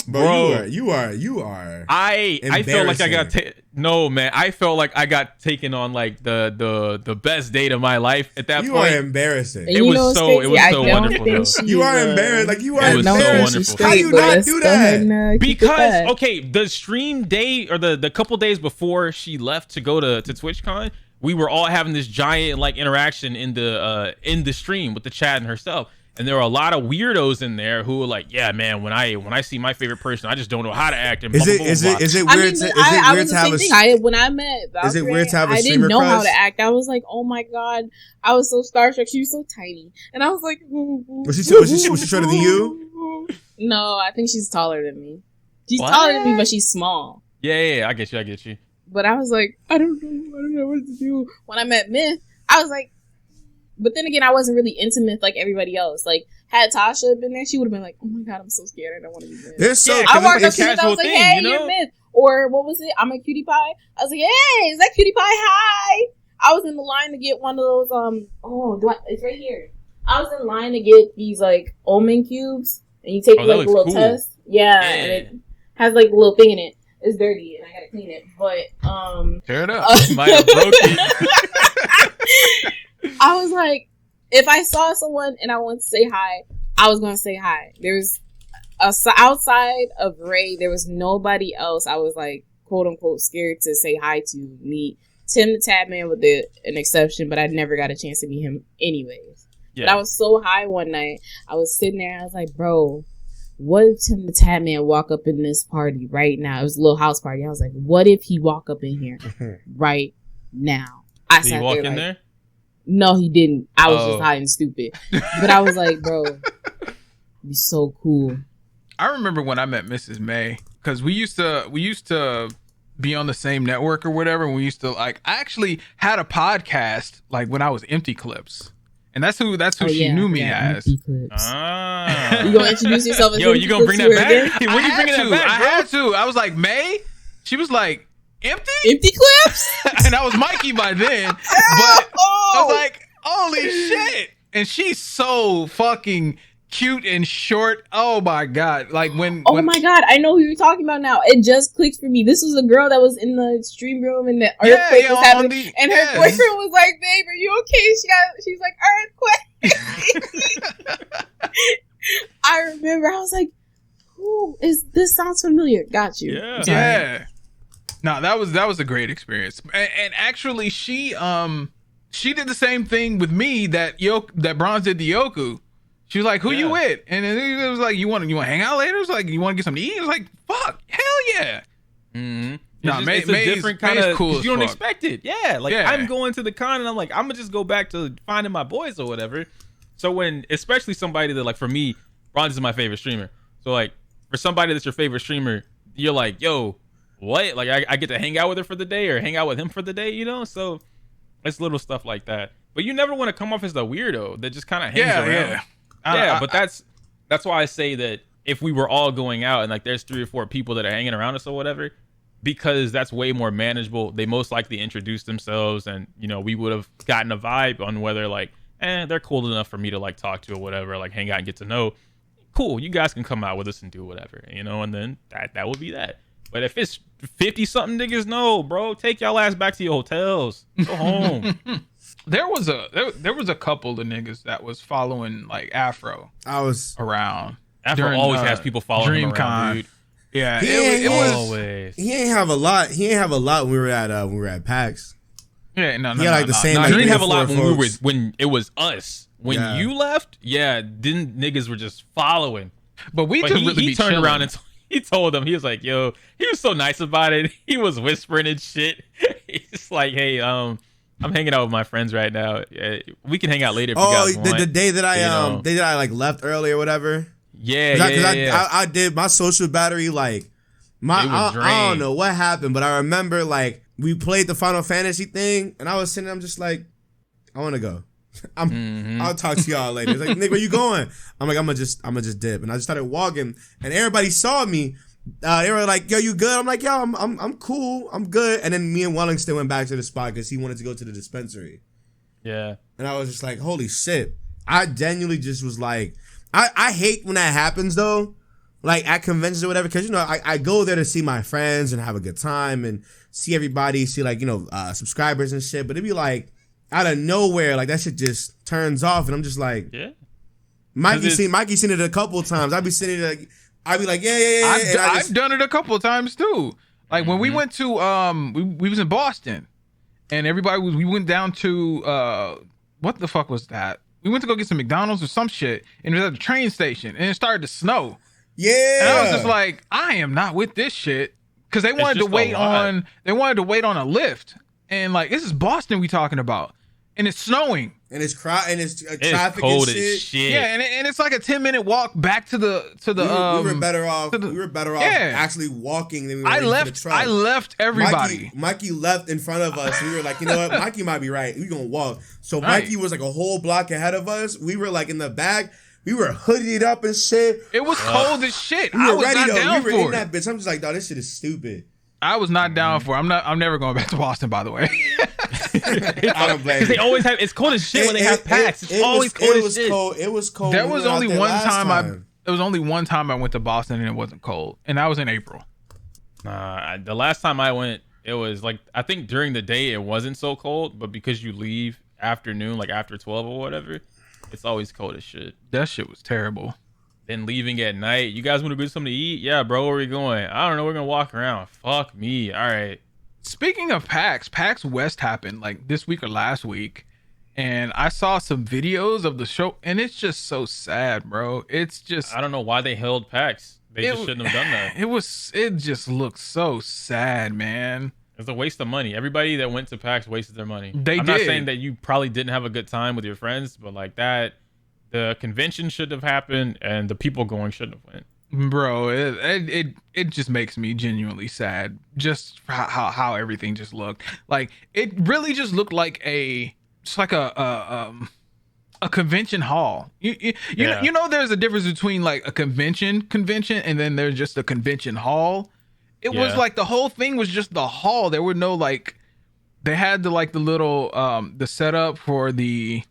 Bro, you are. I felt like I got I felt like I got taken on like the best date of my life at that point. You are embarrassing. It was so wonderful. You are embarrassed. Like you are embarrassed. So wonderful. How do you not do that? Because the stream day or the couple days before she left to go to TwitchCon, we were all having this giant like interaction in the stream with the chat and herself. And there were a lot of weirdos in there who were like, "Yeah, man, when I see my favorite person, I just don't know how to act." And is it weird to have a? When I met Valkyrie, is it weird to have a I streamer didn't know crush? how to act. I was like, "Oh my god!" I was so starstruck. She was so tiny, and I was like, "Was she shorter than you?" No, I think she's taller than me. She's taller than me, but she's small. Yeah, I get you. But I was like, I don't know what to do. When I met Myth, I was like. But then again, I wasn't really into Myth like everybody else. Like, had Tasha been there, she would have been like, "Oh my god, I'm so scared. I don't want to be there." They're so. I walked up it's to a her and I was like, casual "Hey, thing, you know? you're Myth." Or what was it? I'm a cutie pie. I was like, "Hey, is that cutie pie? Hi." I was in the line to get one of those. It's right here. I was in line to get these like omen cubes, and you take like a little test. Yeah, and it has like a little thing in it. It's dirty, and I gotta clean it. But tear it up. Might have broke it. I was like, if I saw someone and I wanted to say hi, I was gonna say hi. There's outside of Ray, there was nobody else I was like, quote unquote, scared to say hi to. Meet Timthetatman with an exception, but I never got a chance to meet him anyways. Yeah. But I was so high one night. I was sitting there. I was like, bro, what if Timthetatman walk up in this party right now? It was a little house party. I was like, what if he walk up in here right now? Did he walk in there? No, he didn't. I was just high and stupid. But I was like, bro, it'd be so cool. I remember when I met Mrs. May, because we used to be on the same network or whatever, and we used to like. I actually had a podcast like when I was Empty Clips, and that's who she knew me as. You gonna introduce yourself as Empty you gonna bring that back? When you bringing that back, bro? I had to. I was like, May. She was like, Empty Clips, and I was Mikey by then. But I was like, holy shit! And she's so fucking cute and short. Oh my god! Like when my god, I know who you're talking about now. It just clicked for me. This was a girl that was in the stream room and the earthquake was happening, and her boyfriend was like, "Babe, are you okay?" She's like, "Earthquake." I remember. I was like, "Who is this? Sounds familiar." Got you. Yeah. No, that was a great experience, and actually, she did the same thing with me that Bronze did to Yoku. She was like, "Who you with?" And then it was like, "You want to hang out later?" It was like, "You want to get something to eat?" It was like, "Fuck, hell yeah!" Mm-hmm. No, it's a different kind of cool. You don't expect it. Yeah, like I'm going to the con and I'm like, I'm gonna just go back to finding my boys or whatever. So when, especially somebody that like for me, Bronze is my favorite streamer. So like for somebody that's your favorite streamer, you're like, yo, what? Like I get to hang out with her for the day or hang out with him for the day, you know? So it's little stuff like that. But you never want to come off as the weirdo that just kind of hangs around. Yeah, but that's why I say that if we were all going out and like there's 3 or 4 people that are hanging around us or whatever, because that's way more manageable. They most likely introduced themselves, and you know we would have gotten a vibe on whether like, they're cool enough for me to like talk to or whatever, like hang out and get to know. Cool, you guys can come out with us and do whatever, you know, and then that would be that. But if it's 50 something niggas, no, bro, take y'all ass back to your hotels. Go home. There was a couple of niggas that was following like Afro. I was around. Afro always has people following him around, dude. Yeah, it was always. He ain't have a lot. He ain't have a lot when we were at PAX. Yeah, no. He had like the same. He didn't have a lot when it was us. When you left, didn't niggas were just following. But he turned around and he told them, he was like, yo, he was so nice about it. He was whispering and shit. He's like, hey, I'm hanging out with my friends right now. We can hang out later if you guys want. The day that I like left early or whatever. Yeah. I did my social battery like I don't know what happened, but I remember like we played the Final Fantasy thing, and I was sitting there, I'm just like, I want to go. I'll talk to y'all later. It's like, Nick, where you going? I'm like, I'm gonna just dip, and I just started walking, and everybody saw me. They were like, yo, you good? I'm like, yo, I'm cool, I'm good. And then me and Wellington went back to the spot because he wanted to go to the dispensary. Yeah. And I was just like, holy shit. I genuinely just was like, I hate when that happens though, like at conventions or whatever, because you know I go there to see my friends and have a good time and see everybody, see like, you know, subscribers and shit, but it'd be like out of nowhere, like that shit just turns off, and I'm just like, Mikey's seen it a couple of times. I'd be sitting there like, I'd be like, yeah. I've done it a couple of times too. Like when we went to we was in Boston, and we went down to what the fuck was that? We went to go get some McDonald's or some shit, and it was at the train station, and it started to snow. Yeah. And I was just like, I am not with this shit, because they wanted to wait on a lift, and like this is Boston we talking about, and it's snowing. And it's traffic cold and as shit. Yeah, and it's like a 10-minute walk back to the. We were better off. Actually walking than we were. I left everybody. Mikey left in front of us. We were like, you know what? Mikey might be right. We gonna walk. So Mikey was like a whole block ahead of us. We were like in the back. We were hoodied up and shit. It was cold as shit. We I were was ready not though. down We were in for that it. bitch. I'm just like, dog, this shit is stupid. I was not down for it. I'm never going back to Boston, by the way. I don't blame Because they you. always have. It's cold as shit when they have packs. It's always cold as shit. It was cold. There when was we went only out there one last time there was only one time I went to Boston and it wasn't cold, and that was in April. Nah, the last time I went, it was like, I think during the day it wasn't so cold, but because you leave afternoon, like after 12 or whatever, it's always cold as shit. That shit was terrible. Then leaving at night. You guys want to go something to eat? Yeah, bro, where we going? I don't know. We're gonna walk around. Fuck me. All right. Speaking of PAX West happened like this week or last week, and I saw some videos of the show, and it's just so sad, bro. It's just, I don't know why they held PAX. They just shouldn't have done that. It just looks so sad, man. It's a waste of money. Everybody that went to PAX wasted their money. I'm not saying that you probably didn't have a good time with your friends, but like that, the convention should have happened and the people going shouldn't have went. Bro, it just makes me genuinely sad. Just how everything just looked. Like it really just looked like a convention hall. You know there's a difference between like a convention and then there's just a convention hall. It was like the whole thing was just the hall. There were no like, they had the like the little the setup for the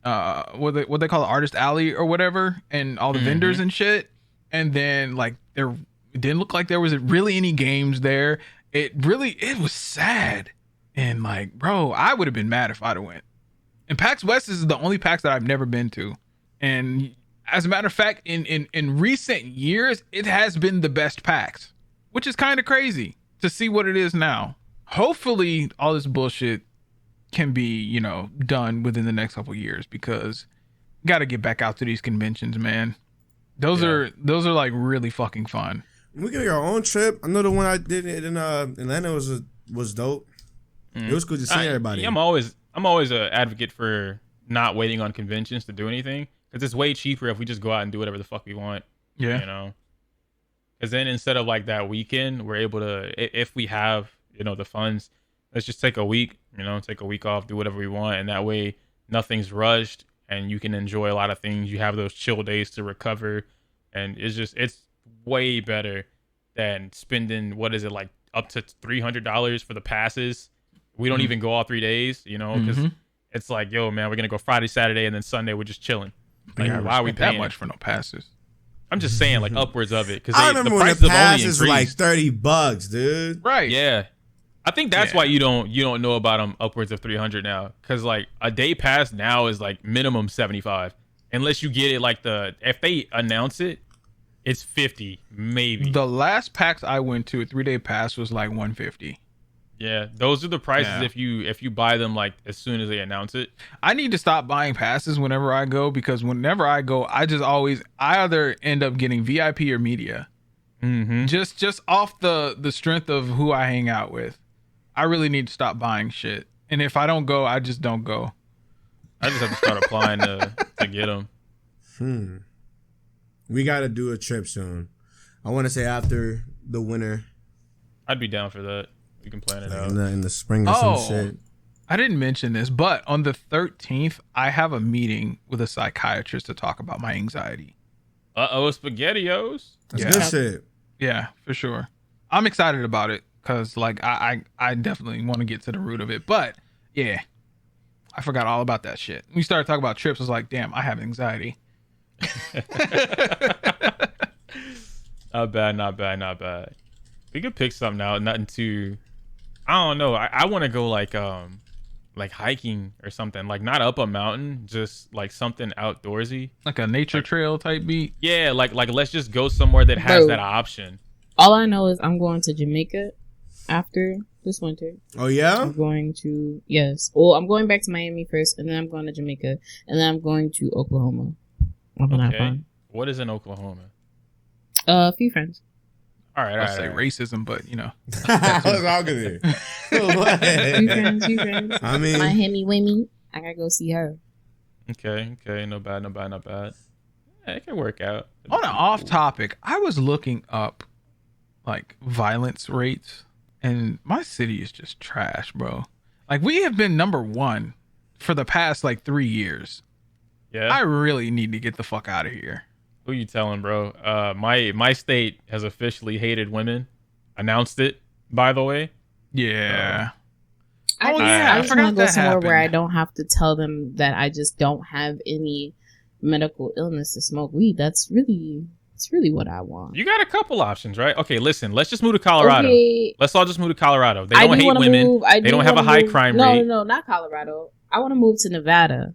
what they call it, artist alley or whatever, and all the vendors and shit. And then like it didn't look like there was really any games there. It was sad. And like, bro, I would have been mad if I'd have went. And PAX West is the only PAX that I've never been to. And as a matter of fact, in recent years, it has been the best PAX, which is kind of crazy to see what it is now. Hopefully all this bullshit can be, done within the next couple of years, because you got to get back out to these conventions, man. Those are like really fucking fun. We get our own trip. I know the one I did in Atlanta was dope. It was good to see everybody. I'm always an advocate for not waiting on conventions to do anything, because it's way cheaper if we just go out and do whatever the fuck we want. Yeah. Because then instead of like that weekend, we're able to, if we have, the funds, let's just take a week, take a week off, do whatever we want. And that way nothing's rushed and you can enjoy a lot of things. You have those chill days to recover. And it's way better than spending, what is it, like up to $300 for the passes. We don't even go all 3 days, because it's like, yo, man, we're going to go Friday, Saturday, and then Sunday we're just chilling. Like, why are we paying that much for no passes? I'm just saying, like, upwards of it. Because I remember when the passes were like $30, dude. Right. Yeah. I think that's why you don't know about them upwards of 300 now. Because, like, a day pass now is, like, minimum 75. Unless you get it, like, if they announce it, it's 50, maybe. The last PAX I went to, a 3-day pass was like 150. Yeah, those are the prices if you buy them like as soon as they announce it. I need to stop buying passes whenever I go, because whenever I go, I either end up getting VIP or media. Just off the strength of who I hang out with. I really need to stop buying shit. And if I don't go, I just don't go. I just have to start applying to get them. We got to do a trip soon. I want to say after the winter. I'd be down for that. We can plan it out. In the spring or some shit. I didn't mention this, but on the 13th, I have a meeting with a psychiatrist to talk about my anxiety. SpaghettiOs. That's good shit. Yeah, for sure. I'm excited about it because, like, I definitely want to get to the root of it. But, yeah, I forgot all about that shit. When we started talking about trips, I was like, damn, I have anxiety. Not bad. We could pick something out. Nothing too... I don't know. I want to go like hiking or something, like not up a mountain, just like something outdoorsy, like a nature trail type beat. Yeah, like let's just go somewhere that has that option. All I know is I'm going to Jamaica after this winter. Oh yeah, I'm going to Well, I'm going back to Miami first, and then I'm going to Jamaica, and then I'm going to Oklahoma. I'm gonna have fun. What is in Oklahoma? A few friends. All right, I'll say racism, but I was talking to Few friends. I mean, my Hemi Wimmy. I gotta go see her. Okay. No bad. Yeah, it can work out. On an off topic, I was looking up like violence rates, and my city is just trash, bro. Like we have been number 1 for the past like 3 years. Yeah. I really need to get the fuck out of here. Who you telling, bro? My state has officially hated women. Announced it, by the way. Yeah. I I just forgot want to go that somewhere where I happened. don't have to tell them that I just don't have any medical illness to smoke weed. It's really what I want. You got a couple options, right? Okay, listen. Let's just move to Colorado. Okay. Let's all just move to Colorado. They don't hate women. They don't have a high crime rate. No, not Colorado. I want to move to Nevada.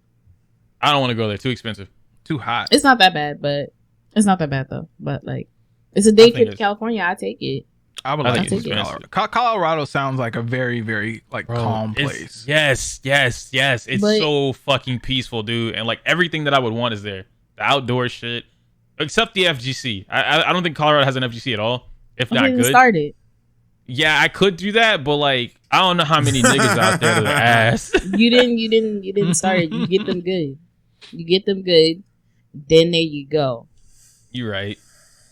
I don't want to go there. Too expensive. Too hot. It's not that bad, but it's not that bad though. But like, it's a day trip to California. I take it. I would I like think to it's Colorado. Colorado sounds like a very, very like calm place. Yes. It's But- so fucking peaceful, dude. And like everything that I would want is there. The outdoor shit, except the FGC. I don't think Colorado has an FGC at all. If not good. Started. Yeah, I could do that, but like I don't know how many niggas out there that are ass. You didn't start it. You get them good. Then there you go. You're right.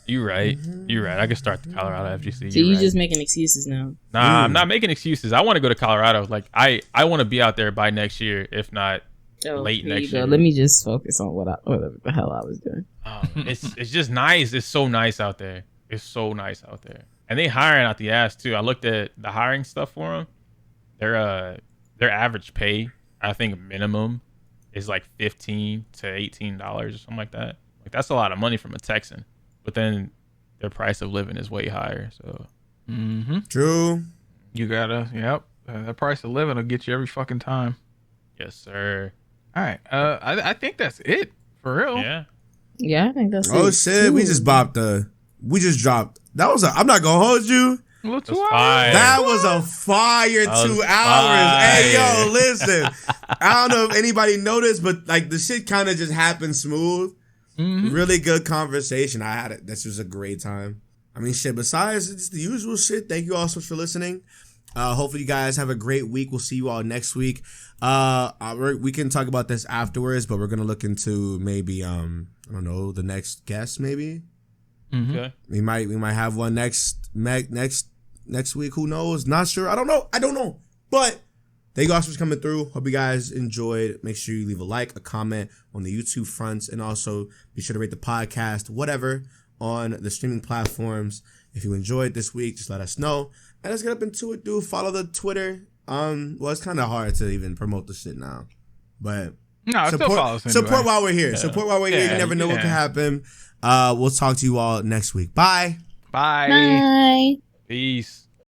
I could start the Colorado FGC. So you just making excuses now. Nah, I'm not making excuses. I want to go to Colorado. Like I want to be out there by next year, if not late there next you year. go. Let me just focus on whatever the hell I was doing. It's just nice. It's so nice out there. And they hiring out the ass too. I looked at the hiring stuff for them. Their average pay, I think minimum, is like $15 to $18 or something like that. Like that's a lot of money from a Texan. But then their price of living is way higher. So True. You gotta, yep. That price of living will get you every fucking time. yes, sir. All right. I think that's it for real. Yeah. I think that's Oh it, shit, too. we just dropped. That was I'm not gonna hold you. A little That's 2 hours. fine. That was a fire That was 2 hours. Hey fire. yo, listen. I don't know if anybody noticed, but like the shit kind of just happened smooth. Mhm. Really good conversation. I had it. This was a great time. I mean, shit. Besides, it's the usual shit. Thank you all so much for listening. Hopefully, you guys have a great week. We'll see you all next week. We can talk about this afterwards, but we're gonna look into maybe I don't know, the next guest. Maybe Okay. we might have one next week. Who knows? Not sure. I don't know. But thank you all for coming through. Hope you guys enjoyed. Make sure you leave a like, a comment on the YouTube fronts, and also be sure to rate the podcast, whatever, on the streaming platforms. If you enjoyed this week, just let us know. And let's get up into it, dude. Follow the Twitter. Well, it's kind of hard to even promote the shit now, but No, still follow us anyway. support while we're here. Support while we're here. Yeah, You never know what yeah. can happen. We'll talk to you all next week. Bye. Bye. Bye. Peace.